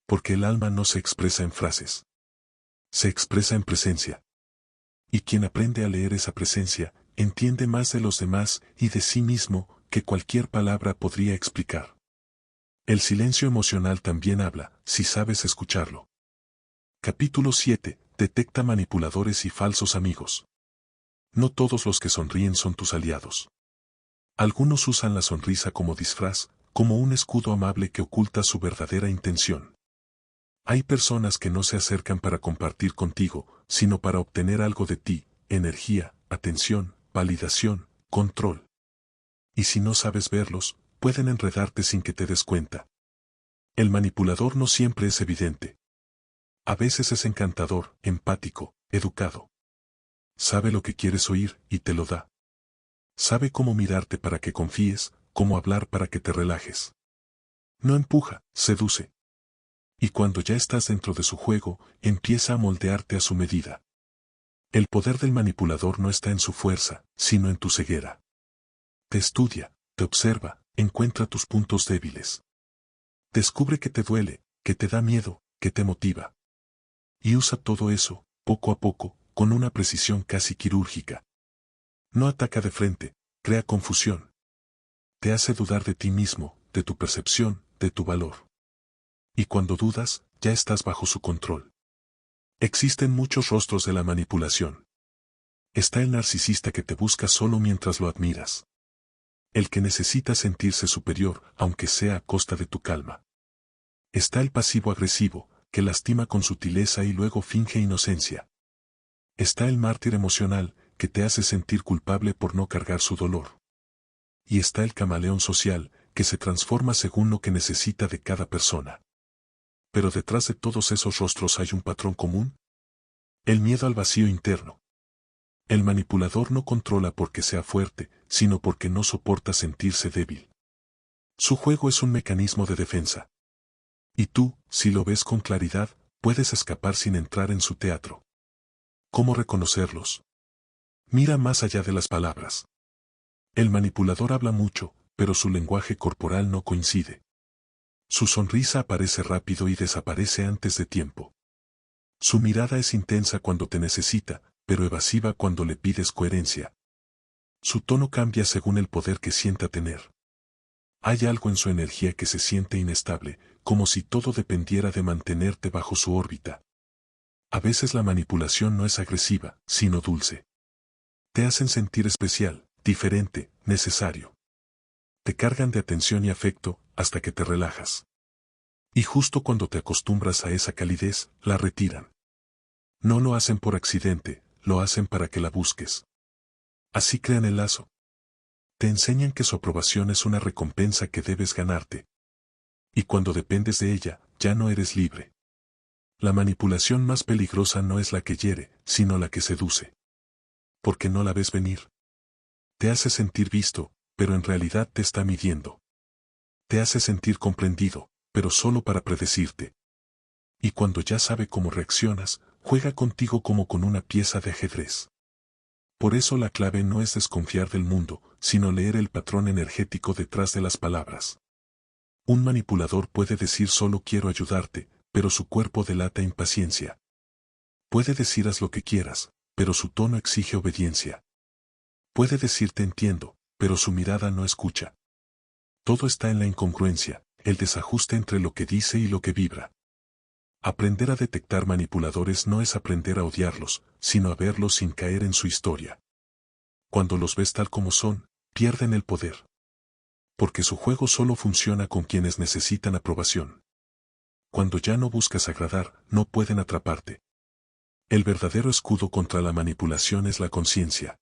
Porque el alma no se expresa en frases. Se expresa en presencia. Y quien aprende a leer esa presencia, entiende más de los demás y de sí mismo que cualquier palabra podría explicar. El silencio emocional también habla, si sabes escucharlo. Capítulo 7. Detecta manipuladores y falsos amigos. No todos los que sonríen son tus aliados. Algunos usan la sonrisa como disfraz, como un escudo amable que oculta su verdadera intención. Hay personas que no se acercan para compartir contigo, sino para obtener algo de ti, energía, atención, validación, control. Y si no sabes verlos, pueden enredarte sin que te des cuenta. El manipulador no siempre es evidente. A veces es encantador, empático, educado. Sabe lo que quieres oír y te lo da. Sabe cómo mirarte para que confíes, cómo hablar para que te relajes. No empuja, seduce. Y cuando ya estás dentro de su juego, empieza a moldearte a su medida. El poder del manipulador no está en su fuerza, sino en tu ceguera. Te estudia, te observa, encuentra tus puntos débiles. Descubre que te duele, que te da miedo, que te motiva. Y usa todo eso, poco a poco, con una precisión casi quirúrgica. No ataca de frente, crea confusión. Te hace dudar de ti mismo, de tu percepción, de tu valor. Y cuando dudas, ya estás bajo su control. Existen muchos rostros de la manipulación. Está el narcisista que te busca solo mientras lo admiras. El que necesita sentirse superior, aunque sea a costa de tu calma. Está el pasivo agresivo, que lastima con sutileza y luego finge inocencia. Está el mártir emocional, que te hace sentir culpable por no cargar su dolor. Y está el camaleón social, que se transforma según lo que necesita de cada persona. Pero detrás de todos esos rostros hay un patrón común. El miedo al vacío interno. El manipulador no controla porque sea fuerte, sino porque no soporta sentirse débil. Su juego es un mecanismo de defensa. Y tú, si lo ves con claridad, puedes escapar sin entrar en su teatro. ¿Cómo reconocerlos? Mira más allá de las palabras. El manipulador habla mucho, pero su lenguaje corporal no coincide. Su sonrisa aparece rápido y desaparece antes de tiempo. Su mirada es intensa cuando te necesita, pero evasiva cuando le pides coherencia. Su tono cambia según el poder que sienta tener. Hay algo en su energía que se siente inestable, como si todo dependiera de mantenerte bajo su órbita. A veces la manipulación no es agresiva, sino dulce. Te hacen sentir especial, diferente, necesario. Te cargan de atención y afecto, hasta que te relajas. Y justo cuando te acostumbras a esa calidez, la retiran. No lo hacen por accidente, lo hacen para que la busques. Así crean el lazo. Te enseñan que su aprobación es una recompensa que debes ganarte. Y cuando dependes de ella, ya no eres libre. La manipulación más peligrosa no es la que hiere, sino la que seduce. Porque no la ves venir. Te hace sentir visto, pero en realidad te está midiendo. Te hace sentir comprendido, pero solo para predecirte. Y cuando ya sabe cómo reaccionas, juega contigo como con una pieza de ajedrez. Por eso la clave no es desconfiar del mundo, sino leer el patrón energético detrás de las palabras. Un manipulador puede decir solo quiero ayudarte, pero su cuerpo delata impaciencia. Puede decir haz lo que quieras, pero su tono exige obediencia. Puede decir te entiendo, pero su mirada no escucha. Todo está en la incongruencia, el desajuste entre lo que dice y lo que vibra. Aprender a detectar manipuladores no es aprender a odiarlos, sino a verlos sin caer en su historia. Cuando los ves tal como son, pierden el poder. Porque su juego solo funciona con quienes necesitan aprobación. Cuando ya no buscas agradar, no pueden atraparte. El verdadero escudo contra la manipulación es la conciencia.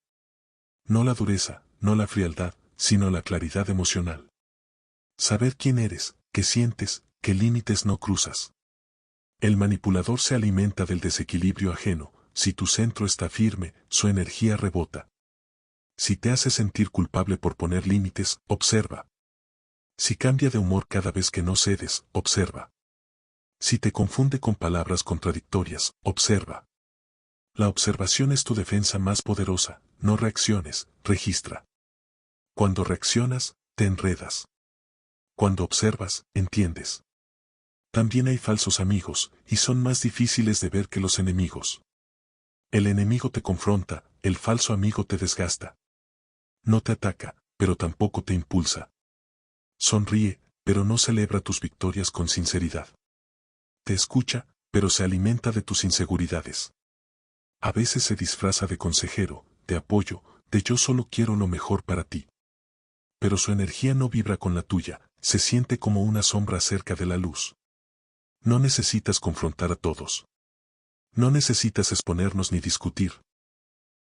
No la dureza, no la frialdad, sino la claridad emocional. Saber quién eres, qué sientes, qué límites no cruzas. El manipulador se alimenta del desequilibrio ajeno. Si tu centro está firme, su energía rebota. Si te hace sentir culpable por poner límites, observa. Si cambia de humor cada vez que no cedes, observa. Si te confunde con palabras contradictorias, observa. La observación es tu defensa más poderosa. No reacciones, registra. Cuando reaccionas, te enredas. Cuando observas, entiendes. También hay falsos amigos, y son más difíciles de ver que los enemigos. El enemigo te confronta, el falso amigo te desgasta. No te ataca, pero tampoco te impulsa. Sonríe, pero no celebra tus victorias con sinceridad. Te escucha, pero se alimenta de tus inseguridades. A veces se disfraza de consejero, de apoyo, de yo solo quiero lo mejor para ti. Pero su energía no vibra con la tuya, se siente como una sombra cerca de la luz. No necesitas confrontar a todos. No necesitas exponernos ni discutir.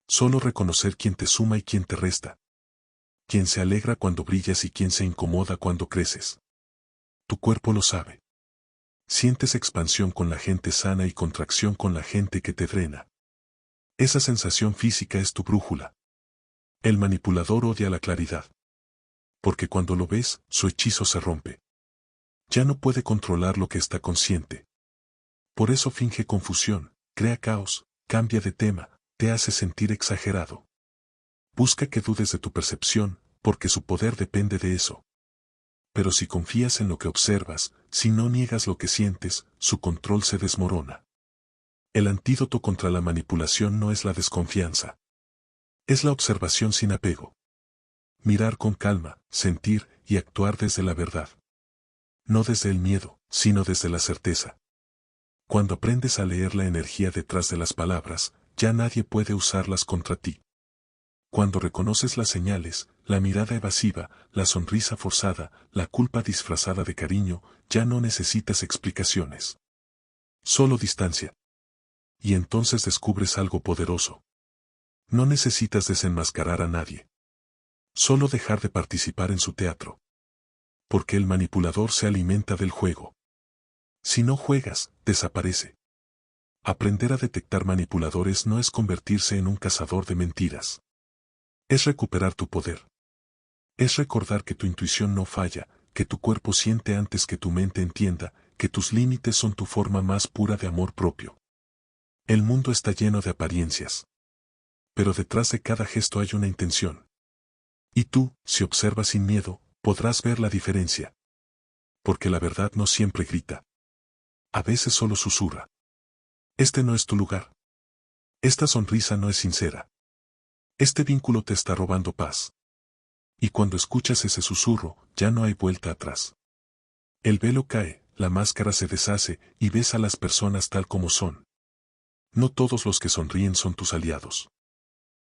Solo reconocer quién te suma y quién te resta. Quién se alegra cuando brillas y quién se incomoda cuando creces. Tu cuerpo lo sabe. Sientes expansión con la gente sana y contracción con la gente que te drena. Esa sensación física es tu brújula. El manipulador odia la claridad. Porque cuando lo ves, su hechizo se rompe. Ya no puede controlar lo que está consciente. Por eso finge confusión, crea caos, cambia de tema, te hace sentir exagerado. Busca que dudes de tu percepción, porque su poder depende de eso. Pero si confías en lo que observas, si no niegas lo que sientes, su control se desmorona. El antídoto contra la manipulación no es la desconfianza. Es la observación sin apego. Mirar con calma, sentir y actuar desde la verdad. No desde el miedo, sino desde la certeza. Cuando aprendes a leer la energía detrás de las palabras, ya nadie puede usarlas contra ti. Cuando reconoces las señales, la mirada evasiva, la sonrisa forzada, la culpa disfrazada de cariño, ya no necesitas explicaciones. Solo distancia. Y entonces descubres algo poderoso. No necesitas desenmascarar a nadie. Solo dejar de participar en su teatro. Porque el manipulador se alimenta del juego. Si no juegas, desaparece. Aprender a detectar manipuladores no es convertirse en un cazador de mentiras. Es recuperar tu poder. Es recordar que tu intuición no falla, que tu cuerpo siente antes que tu mente entienda, que tus límites son tu forma más pura de amor propio. El mundo está lleno de apariencias. Pero detrás de cada gesto hay una intención. Y tú, si observas sin miedo, podrás ver la diferencia. Porque la verdad no siempre grita. A veces solo susurra. Este no es tu lugar. Esta sonrisa no es sincera. Este vínculo te está robando paz. Y cuando escuchas ese susurro, ya no hay vuelta atrás. El velo cae, la máscara se deshace y ves a las personas tal como son. No todos los que sonríen son tus aliados.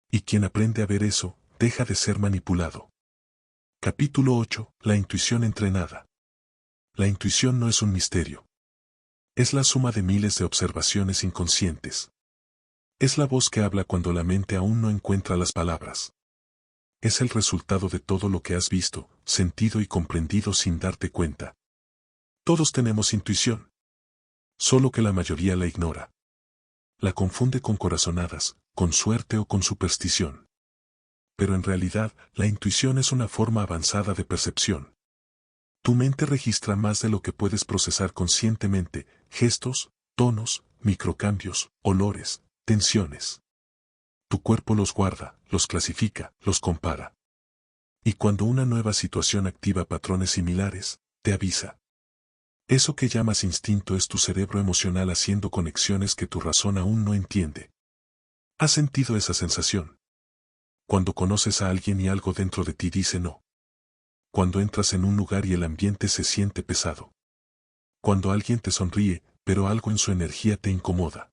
Y quien aprende a ver eso, deja de ser manipulado. Capítulo 8. La intuición entrenada. La intuición no es un misterio. Es la suma de miles de observaciones inconscientes. Es la voz que habla cuando la mente aún no encuentra las palabras. Es el resultado de todo lo que has visto, sentido y comprendido sin darte cuenta. Todos tenemos intuición. Solo que la mayoría la ignora. La confunde con corazonadas, con suerte o con superstición. Pero en realidad, la intuición es una forma avanzada de percepción. Tu mente registra más de lo que puedes procesar conscientemente, gestos, tonos, microcambios, olores, tensiones. Tu cuerpo los guarda, los clasifica, los compara. Y cuando una nueva situación activa patrones similares, te avisa. Eso que llamas instinto es tu cerebro emocional haciendo conexiones que tu razón aún no entiende. ¿Has sentido esa sensación? Cuando conoces a alguien y algo dentro de ti dice no. Cuando entras en un lugar y el ambiente se siente pesado. Cuando alguien te sonríe, pero algo en su energía te incomoda.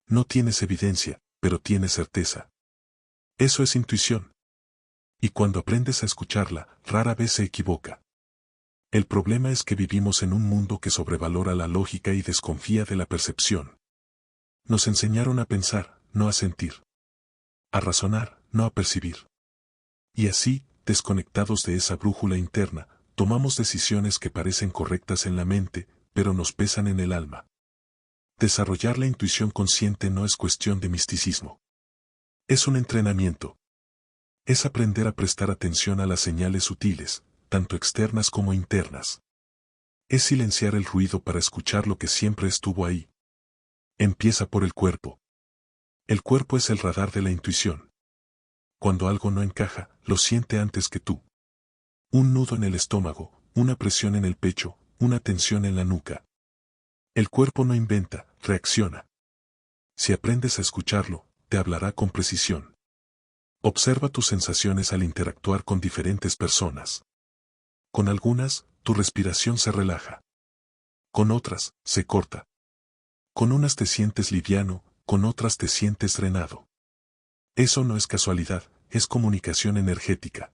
No tienes evidencia, pero tienes certeza. Eso es intuición. Y cuando aprendes a escucharla, rara vez se equivoca. El problema es que vivimos en un mundo que sobrevalora la lógica y desconfía de la percepción. Nos enseñaron a pensar, no a sentir. A razonar, no a percibir. Y así, desconectados de esa brújula interna, tomamos decisiones que parecen correctas en la mente, pero nos pesan en el alma. Desarrollar la intuición consciente no es cuestión de misticismo. Es un entrenamiento. Es aprender a prestar atención a las señales sutiles, tanto externas como internas. Es silenciar el ruido para escuchar lo que siempre estuvo ahí. Empieza por el cuerpo. El cuerpo es el radar de la intuición. Cuando algo no encaja, lo siente antes que tú. Un nudo en el estómago, una presión en el pecho, una tensión en la nuca. El cuerpo no inventa, reacciona. Si aprendes a escucharlo, te hablará con precisión. Observa tus sensaciones al interactuar con diferentes personas. Con algunas, tu respiración se relaja. Con otras, se corta. Con unas te sientes liviano, con otras te sientes drenado. Eso no es casualidad, es comunicación energética.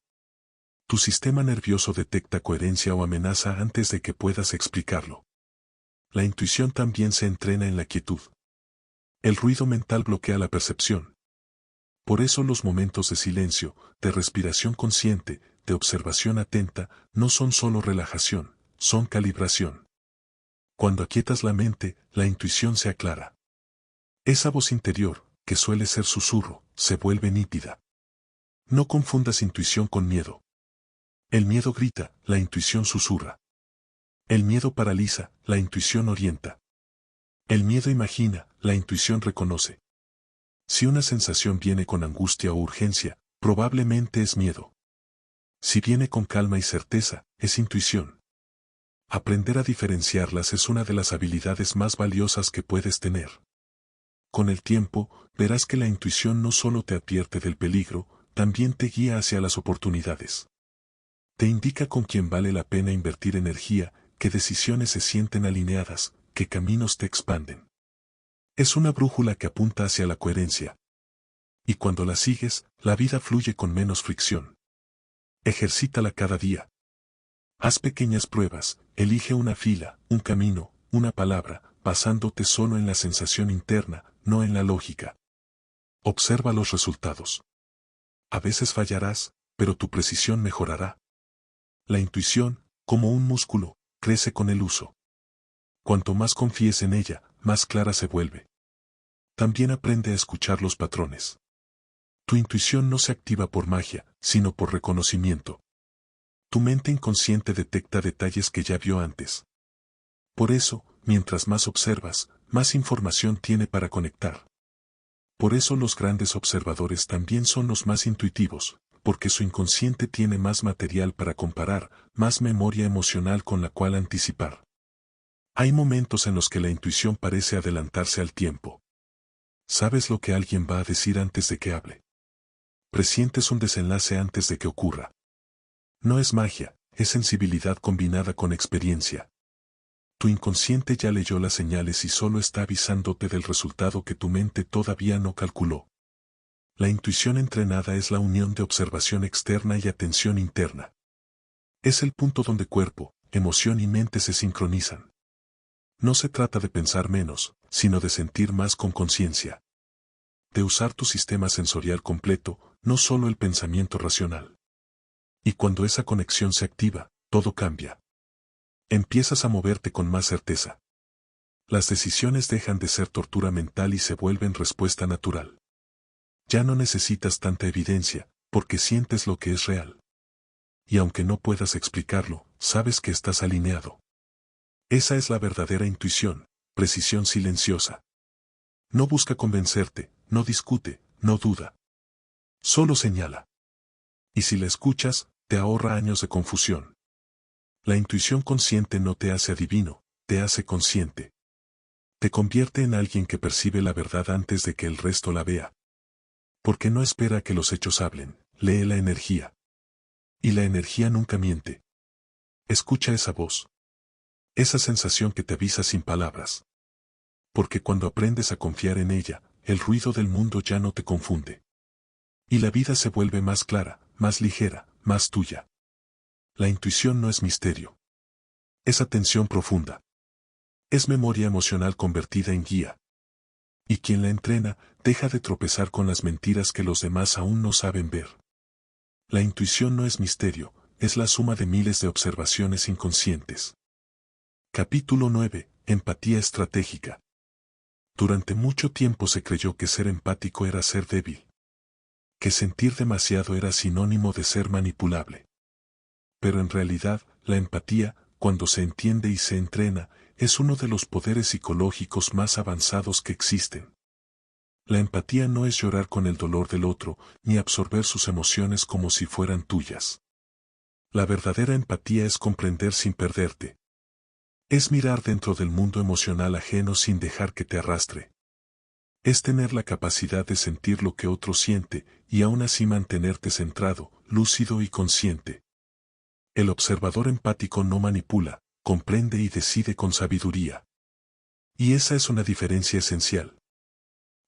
Tu sistema nervioso detecta coherencia o amenaza antes de que puedas explicarlo. La intuición también se entrena en la quietud. El ruido mental bloquea la percepción. Por eso los momentos de silencio, de respiración consciente, de observación atenta, no son solo relajación, son calibración. Cuando aquietas la mente, la intuición se aclara. Esa voz interior, que suele ser susurro, se vuelve nítida. No confundas intuición con miedo. El miedo grita, la intuición susurra. El miedo paraliza, la intuición orienta. El miedo imagina, la intuición reconoce. Si una sensación viene con angustia o urgencia, probablemente es miedo. Si viene con calma y certeza, es intuición. Aprender a diferenciarlas es una de las habilidades más valiosas que puedes tener. Con el tiempo, verás que la intuición no solo te advierte del peligro, también te guía hacia las oportunidades. Te indica con quién vale la pena invertir energía, qué decisiones se sienten alineadas, qué caminos te expanden. Es una brújula que apunta hacia la coherencia. Y cuando la sigues, la vida fluye con menos fricción. Ejercítala cada día. Haz pequeñas pruebas, elige una fila, un camino, una palabra, basándote solo en la sensación interna, no en la lógica. Observa los resultados. A veces fallarás, pero tu precisión mejorará. La intuición, como un músculo, crece con el uso. Cuanto más confíes en ella, más clara se vuelve. También aprende a escuchar los patrones. Tu intuición no se activa por magia, sino por reconocimiento. Tu mente inconsciente detecta detalles que ya vio antes. Por eso, mientras más observas, más información tiene para conectar. Por eso los grandes observadores también son los más intuitivos, porque su inconsciente tiene más material para comparar, más memoria emocional con la cual anticipar. Hay momentos en los que la intuición parece adelantarse al tiempo. Sabes lo que alguien va a decir antes de que hable. Presientes un desenlace antes de que ocurra. No es magia, es sensibilidad combinada con experiencia. Tu inconsciente ya leyó las señales y solo está avisándote del resultado que tu mente todavía no calculó. La intuición entrenada es la unión de observación externa y atención interna. Es el punto donde cuerpo, emoción y mente se sincronizan. No se trata de pensar menos, sino de sentir más con conciencia. De usar tu sistema sensorial completo, no solo el pensamiento racional. Y cuando esa conexión se activa, todo cambia. Empiezas a moverte con más certeza. Las decisiones dejan de ser tortura mental y se vuelven respuesta natural. Ya no necesitas tanta evidencia, porque sientes lo que es real. Y aunque no puedas explicarlo, sabes que estás alineado. Esa es la verdadera intuición, precisión silenciosa. No busca convencerte, no discute, no duda. Solo señala. Y si la escuchas, te ahorra años de confusión. La intuición consciente no te hace adivino, te hace consciente. Te convierte en alguien que percibe la verdad antes de que el resto la vea. Porque no espera que los hechos hablen, lee la energía. Y la energía nunca miente. Escucha esa voz. Esa sensación que te avisa sin palabras. Porque cuando aprendes a confiar en ella, el ruido del mundo ya no te confunde. Y la vida se vuelve más clara, más ligera, más tuya. La intuición no es misterio. Es atención profunda. Es memoria emocional convertida en guía. Y quien la entrena, deja de tropezar con las mentiras que los demás aún no saben ver. La intuición no es misterio, es la suma de miles de observaciones inconscientes. Capítulo 9. Empatía estratégica. Durante mucho tiempo se creyó que ser empático era ser débil. Que sentir demasiado era sinónimo de ser manipulable. Pero en realidad, la empatía, cuando se entiende y se entrena, es uno de los poderes psicológicos más avanzados que existen. La empatía no es llorar con el dolor del otro, ni absorber sus emociones como si fueran tuyas. La verdadera empatía es comprender sin perderte. Es mirar dentro del mundo emocional ajeno sin dejar que te arrastre. Es tener la capacidad de sentir lo que otro siente, y aún así mantenerte centrado, lúcido y consciente. El observador empático no manipula, comprende y decide con sabiduría. Y esa es una diferencia esencial.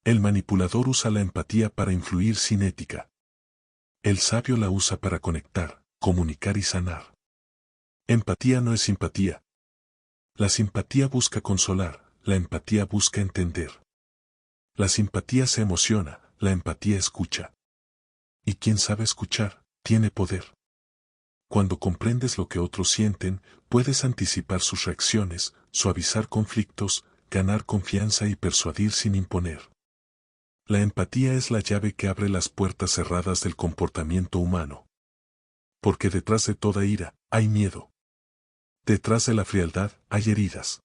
El manipulador usa la empatía para influir sin ética. El sabio la usa para conectar, comunicar y sanar. Empatía no es simpatía. La simpatía busca consolar, la empatía busca entender. La simpatía se emociona, la empatía escucha. Y quien sabe escuchar, tiene poder. Cuando comprendes lo que otros sienten, puedes anticipar sus reacciones, suavizar conflictos, ganar confianza y persuadir sin imponer. La empatía es la llave que abre las puertas cerradas del comportamiento humano. Porque detrás de toda ira, hay miedo. Detrás de la frialdad, hay heridas.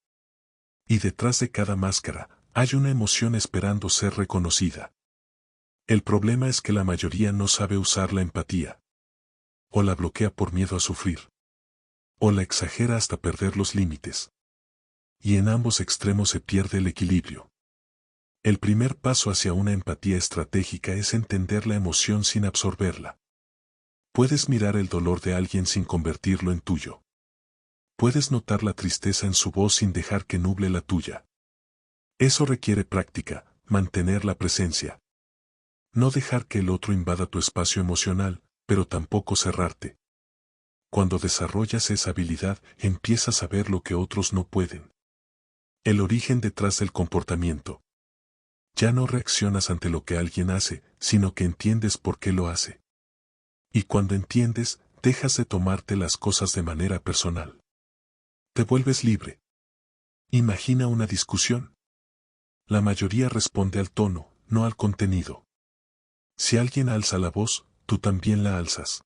Y detrás de cada máscara, hay una emoción esperando ser reconocida. El problema es que la mayoría no sabe usar la empatía. O la bloquea por miedo a sufrir. O la exagera hasta perder los límites. Y en ambos extremos se pierde el equilibrio. El primer paso hacia una empatía estratégica es entender la emoción sin absorberla. Puedes mirar el dolor de alguien sin convertirlo en tuyo. Puedes notar la tristeza en su voz sin dejar que nuble la tuya. Eso requiere práctica, mantener la presencia. No dejar que el otro invada tu espacio emocional, pero tampoco cerrarte. Cuando desarrollas esa habilidad, empiezas a ver lo que otros no pueden. El origen detrás del comportamiento. Ya no reaccionas ante lo que alguien hace, sino que entiendes por qué lo hace. Y cuando entiendes, dejas de tomarte las cosas de manera personal. Te vuelves libre. Imagina una discusión. La mayoría responde al tono, no al contenido. Si alguien alza la voz, tú también la alzas.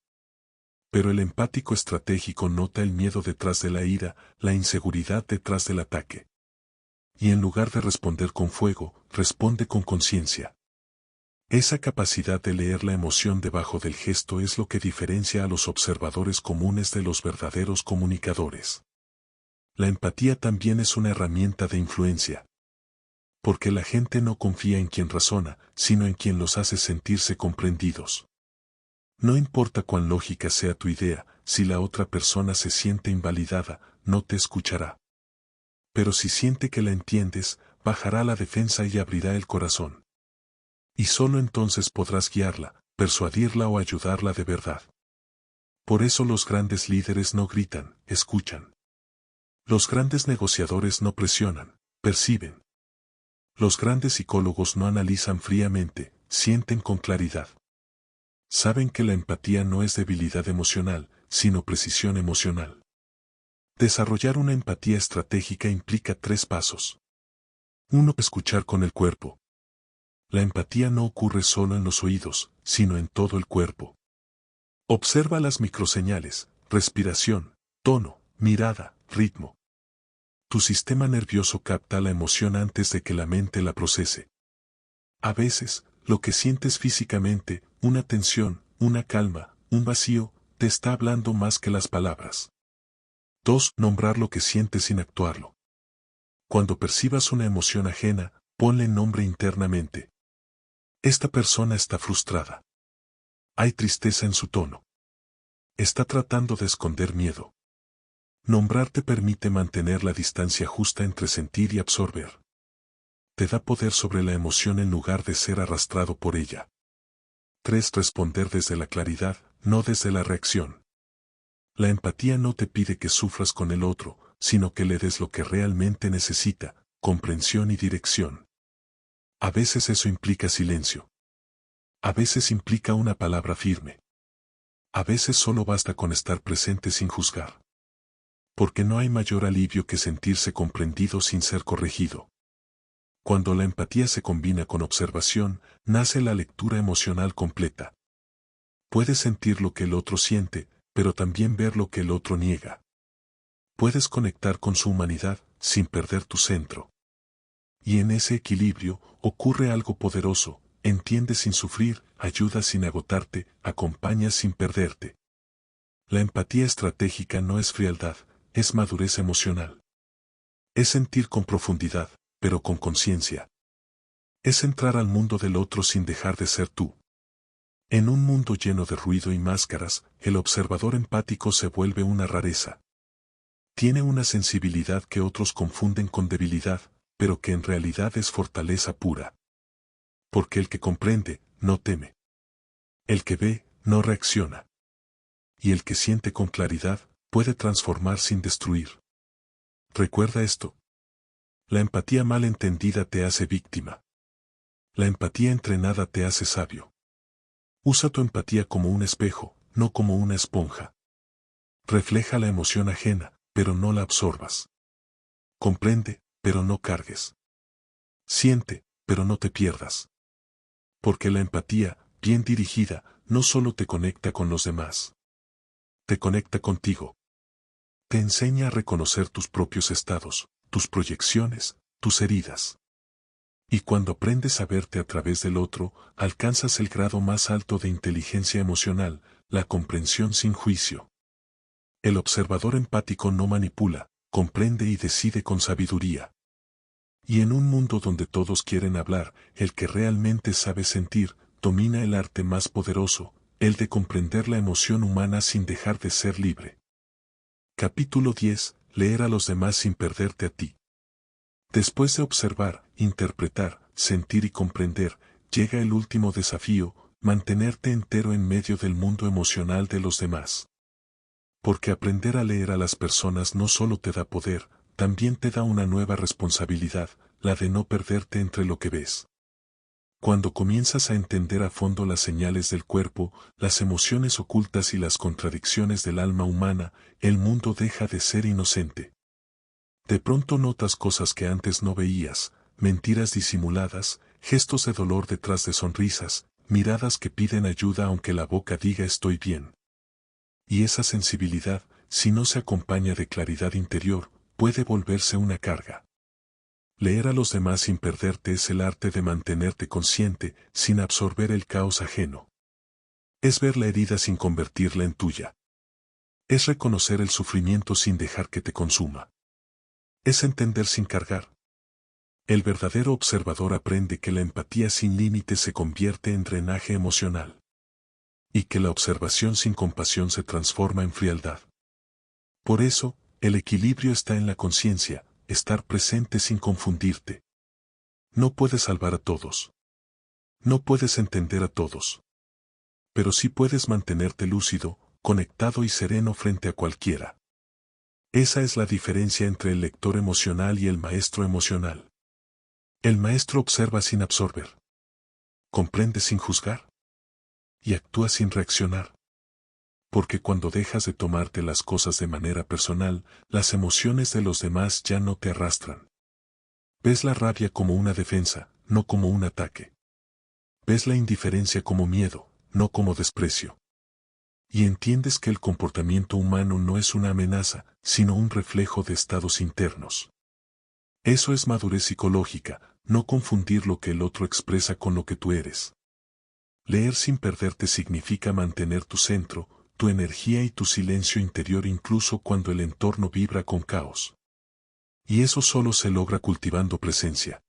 Pero el empático estratégico nota el miedo detrás de la ira, la inseguridad detrás del ataque. Y en lugar de responder con fuego, responde con conciencia. Esa capacidad de leer la emoción debajo del gesto es lo que diferencia a los observadores comunes de los verdaderos comunicadores. La empatía también es una herramienta de influencia. Porque la gente no confía en quien razona, sino en quien los hace sentirse comprendidos. No importa cuán lógica sea tu idea, si la otra persona se siente invalidada, no te escuchará. Pero si siente que la entiendes, bajará la defensa y abrirá el corazón. Y solo entonces podrás guiarla, persuadirla o ayudarla de verdad. Por eso los grandes líderes no gritan, escuchan. Los grandes negociadores no presionan, perciben. Los grandes psicólogos no analizan fríamente, sienten con claridad. Saben que la empatía no es debilidad emocional, sino precisión emocional. Desarrollar una empatía estratégica implica 3 pasos. 1. Escuchar con el cuerpo. La empatía no ocurre solo en los oídos, sino en todo el cuerpo. Observa las microseñales, respiración, tono, mirada, ritmo. Tu sistema nervioso capta la emoción antes de que la mente la procese. A veces, lo que sientes físicamente, una tensión, una calma, un vacío, te está hablando más que las palabras. 2. Nombrar lo que sientes sin actuarlo. Cuando percibas una emoción ajena, ponle nombre internamente. Esta persona está frustrada. Hay tristeza en su tono. Está tratando de esconder miedo. Nombrar te permite mantener la distancia justa entre sentir y absorber. Te da poder sobre la emoción en lugar de ser arrastrado por ella. 3. Responder desde la claridad, no desde la reacción. La empatía no te pide que sufras con el otro, sino que le des lo que realmente necesita, comprensión y dirección. A veces eso implica silencio. A veces implica una palabra firme. A veces solo basta con estar presente sin juzgar. Porque no hay mayor alivio que sentirse comprendido sin ser corregido. Cuando la empatía se combina con observación, nace la lectura emocional completa. Puedes sentir lo que el otro siente, pero también ver lo que el otro niega. Puedes conectar con su humanidad, sin perder tu centro. Y en ese equilibrio, ocurre algo poderoso: entiendes sin sufrir, ayudas sin agotarte, acompañas sin perderte. La empatía estratégica no es frialdad, es madurez emocional. Es sentir con profundidad, pero con conciencia. Es entrar al mundo del otro sin dejar de ser tú. En un mundo lleno de ruido y máscaras, el observador empático se vuelve una rareza. Tiene una sensibilidad que otros confunden con debilidad, pero que en realidad es fortaleza pura. Porque el que comprende, no teme. El que ve, no reacciona. Y el que siente con claridad, puede transformar sin destruir. Recuerda esto. La empatía mal entendida te hace víctima. La empatía entrenada te hace sabio. Usa tu empatía como un espejo, no como una esponja. Refleja la emoción ajena, pero no la absorbas. Comprende, pero no cargues. Siente, pero no te pierdas. Porque la empatía, bien dirigida, no solo te conecta con los demás. Te conecta contigo. Te enseña a reconocer tus propios estados, tus proyecciones, tus heridas. Y cuando aprendes a verte a través del otro, alcanzas el grado más alto de inteligencia emocional, la comprensión sin juicio. El observador empático no manipula, comprende y decide con sabiduría. Y en un mundo donde todos quieren hablar, el que realmente sabe sentir, domina el arte más poderoso, el de comprender la emoción humana sin dejar de ser libre. Capítulo 10. Leer a los demás sin perderte a ti. Después de observar, interpretar, sentir y comprender, llega el último desafío: mantenerte entero en medio del mundo emocional de los demás. Porque aprender a leer a las personas no solo te da poder, también te da una nueva responsabilidad, la de no perderte entre lo que ves. Cuando comienzas a entender a fondo las señales del cuerpo, las emociones ocultas y las contradicciones del alma humana, el mundo deja de ser inocente. De pronto notas cosas que antes no veías: mentiras disimuladas, gestos de dolor detrás de sonrisas, miradas que piden ayuda aunque la boca diga estoy bien. Y esa sensibilidad, si no se acompaña de claridad interior, puede volverse una carga. Leer a los demás sin perderte es el arte de mantenerte consciente, sin absorber el caos ajeno. Es ver la herida sin convertirla en tuya. Es reconocer el sufrimiento sin dejar que te consuma. Es entender sin cargar. El verdadero observador aprende que la empatía sin límites se convierte en drenaje emocional. Y que la observación sin compasión se transforma en frialdad. Por eso, el equilibrio está en la conciencia, estar presente sin confundirte. No puedes salvar a todos. No puedes entender a todos. Pero sí puedes mantenerte lúcido, conectado y sereno frente a cualquiera. Esa es la diferencia entre el lector emocional y el maestro emocional. El maestro observa sin absorber. Comprende sin juzgar. Y actúa sin reaccionar. Porque cuando dejas de tomarte las cosas de manera personal, las emociones de los demás ya no te arrastran. Ves la rabia como una defensa, no como un ataque. Ves la indiferencia como miedo, no como desprecio. Y entiendes que el comportamiento humano no es una amenaza, sino un reflejo de estados internos. Eso es madurez psicológica, no confundir lo que el otro expresa con lo que tú eres. Leer sin perderte significa mantener tu centro, tu energía y tu silencio interior incluso cuando el entorno vibra con caos. Y eso solo se logra cultivando presencia.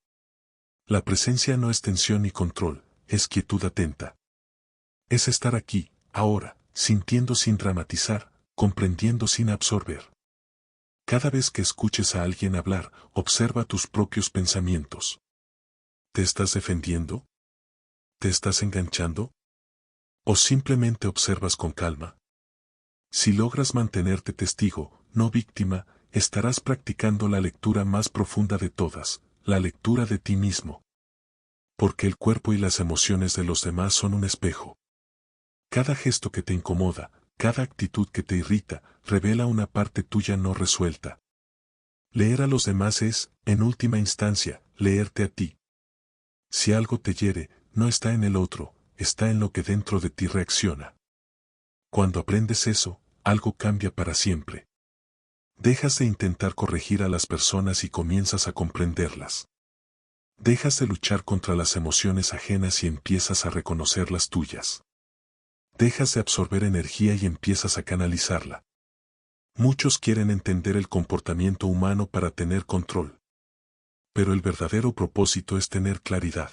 La presencia no es tensión ni control, es quietud atenta. Es estar aquí, ahora, sintiendo sin dramatizar, comprendiendo sin absorber. Cada vez que escuches a alguien hablar, observa tus propios pensamientos. ¿Te estás defendiendo? ¿Te estás enganchando? ¿O simplemente observas con calma? Si logras mantenerte testigo, no víctima, estarás practicando la lectura más profunda de todas, la lectura de ti mismo. Porque el cuerpo y las emociones de los demás son un espejo. Cada gesto que te incomoda, cada actitud que te irrita, revela una parte tuya no resuelta. Leer a los demás es, en última instancia, leerte a ti. Si algo te hiere, no está en el otro, está en lo que dentro de ti reacciona. Cuando aprendes eso, algo cambia para siempre. Dejas de intentar corregir a las personas y comienzas a comprenderlas. Dejas de luchar contra las emociones ajenas y empiezas a reconocer las tuyas. Dejas de absorber energía y empiezas a canalizarla. Muchos quieren entender el comportamiento humano para tener control. Pero el verdadero propósito es tener claridad.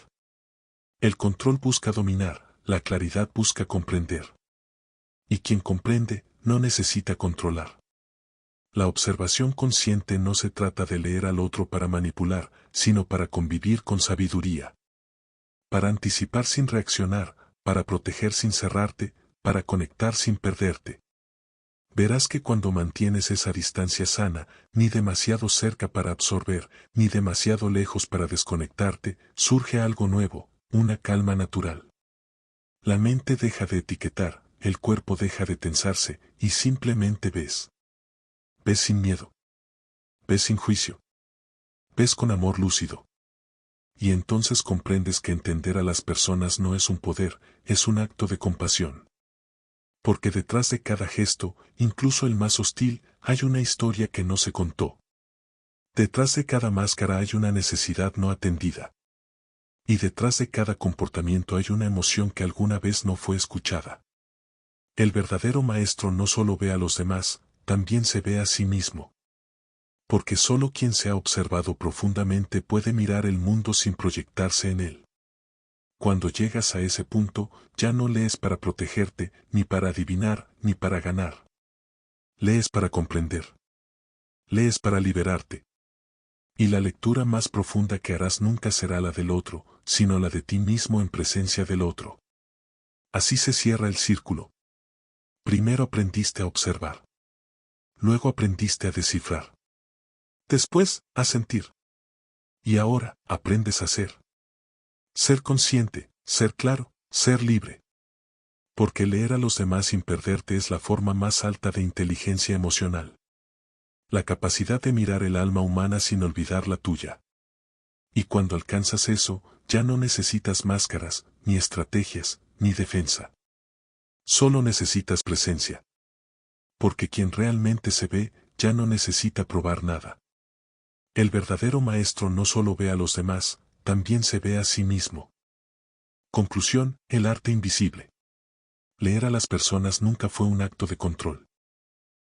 El control busca dominar, la claridad busca comprender. Y quien comprende, no necesita controlar. La observación consciente no se trata de leer al otro para manipular, sino para convivir con sabiduría. Para anticipar sin reaccionar, para proteger sin cerrarte, para conectar sin perderte. Verás que cuando mantienes esa distancia sana, ni demasiado cerca para absorber, ni demasiado lejos para desconectarte, surge algo nuevo, una calma natural. La mente deja de etiquetar, el cuerpo deja de tensarse, y simplemente ves. Ves sin miedo. Ves sin juicio. Ves con amor lúcido. Y entonces comprendes que entender a las personas no es un poder, es un acto de compasión. Porque detrás de cada gesto, incluso el más hostil, hay una historia que no se contó. Detrás de cada máscara hay una necesidad no atendida. Y detrás de cada comportamiento hay una emoción que alguna vez no fue escuchada. El verdadero maestro no solo ve a los demás, también se ve a sí mismo. Porque solo quien se ha observado profundamente puede mirar el mundo sin proyectarse en él. Cuando llegas a ese punto, ya no lees para protegerte, ni para adivinar, ni para ganar. Lees para comprender. Lees para liberarte. Y la lectura más profunda que harás nunca será la del otro, sino la de ti mismo en presencia del otro. Así se cierra el círculo. Primero aprendiste a observar. Luego aprendiste a descifrar. Después, a sentir. Y ahora, aprendes a ser. Ser consciente, ser claro, ser libre. Porque leer a los demás sin perderte es la forma más alta de inteligencia emocional. La capacidad de mirar el alma humana sin olvidar la tuya. Y cuando alcanzas eso, ya no necesitas máscaras, ni estrategias, ni defensa. Solo necesitas presencia. Porque quien realmente se ve, ya no necesita probar nada. El verdadero maestro no solo ve a los demás, también se ve a sí mismo. Conclusión, el arte invisible. Leer a las personas nunca fue un acto de control.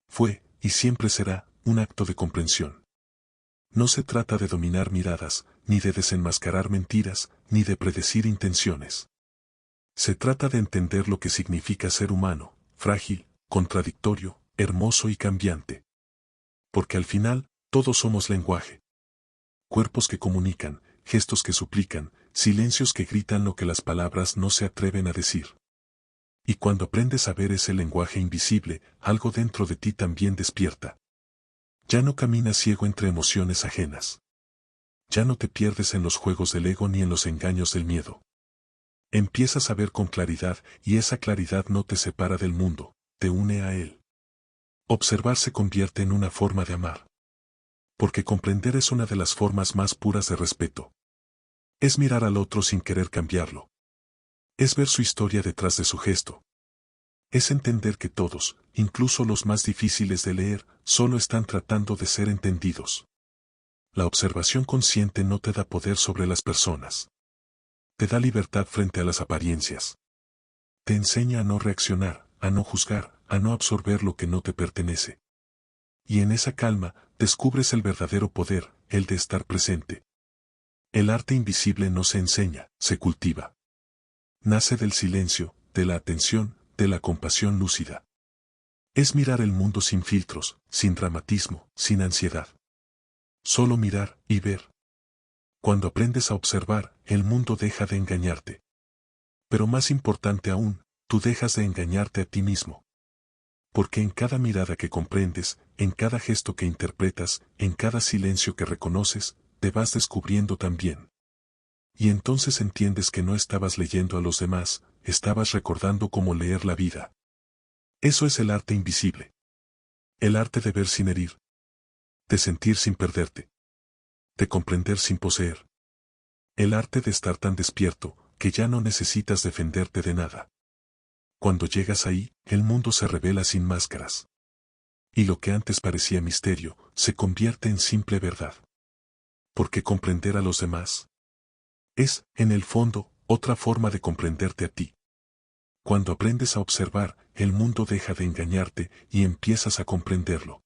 Fue, y siempre será, un acto de comprensión. No se trata de dominar miradas, ni de desenmascarar mentiras, ni de predecir intenciones. Se trata de entender lo que significa ser humano, frágil, contradictorio, hermoso y cambiante. Porque al final, todos somos lenguaje. Cuerpos que comunican, gestos que suplican, silencios que gritan lo que las palabras no se atreven a decir. Y cuando aprendes a ver ese lenguaje invisible, algo dentro de ti también despierta. Ya no caminas ciego entre emociones ajenas. Ya no te pierdes en los juegos del ego ni en los engaños del miedo. Empiezas a ver con claridad y esa claridad no te separa del mundo, te une a él. Observar se convierte en una forma de amar. Porque comprender es una de las formas más puras de respeto. Es mirar al otro sin querer cambiarlo. Es ver su historia detrás de su gesto. Es entender que todos, incluso los más difíciles de leer, solo están tratando de ser entendidos. La observación consciente no te da poder sobre las personas. Te da libertad frente a las apariencias. Te enseña a no reaccionar, a no juzgar, a no absorber lo que no te pertenece. Y en esa calma, descubres el verdadero poder, el de estar presente. El arte invisible no se enseña, se cultiva. Nace del silencio, de la atención, de la compasión lúcida. Es mirar el mundo sin filtros, sin dramatismo, sin ansiedad. Solo mirar y ver. Cuando aprendes a observar, el mundo deja de engañarte. Pero más importante aún, tú dejas de engañarte a ti mismo. Porque en cada mirada que comprendes, en cada gesto que interpretas, en cada silencio que reconoces, te vas descubriendo también. Y entonces entiendes que no estabas leyendo a los demás, estabas recordando cómo leer la vida. Eso es el arte invisible. El arte de ver sin herir. De sentir sin perderte. De comprender sin poseer. El arte de estar tan despierto, que ya no necesitas defenderte de nada. Cuando llegas ahí, el mundo se revela sin máscaras. Y lo que antes parecía misterio, se convierte en simple verdad. Porque comprender a los demás es, en el fondo, otra forma de comprenderte a ti. Cuando aprendes a observar, el mundo deja de engañarte y empiezas a comprenderlo.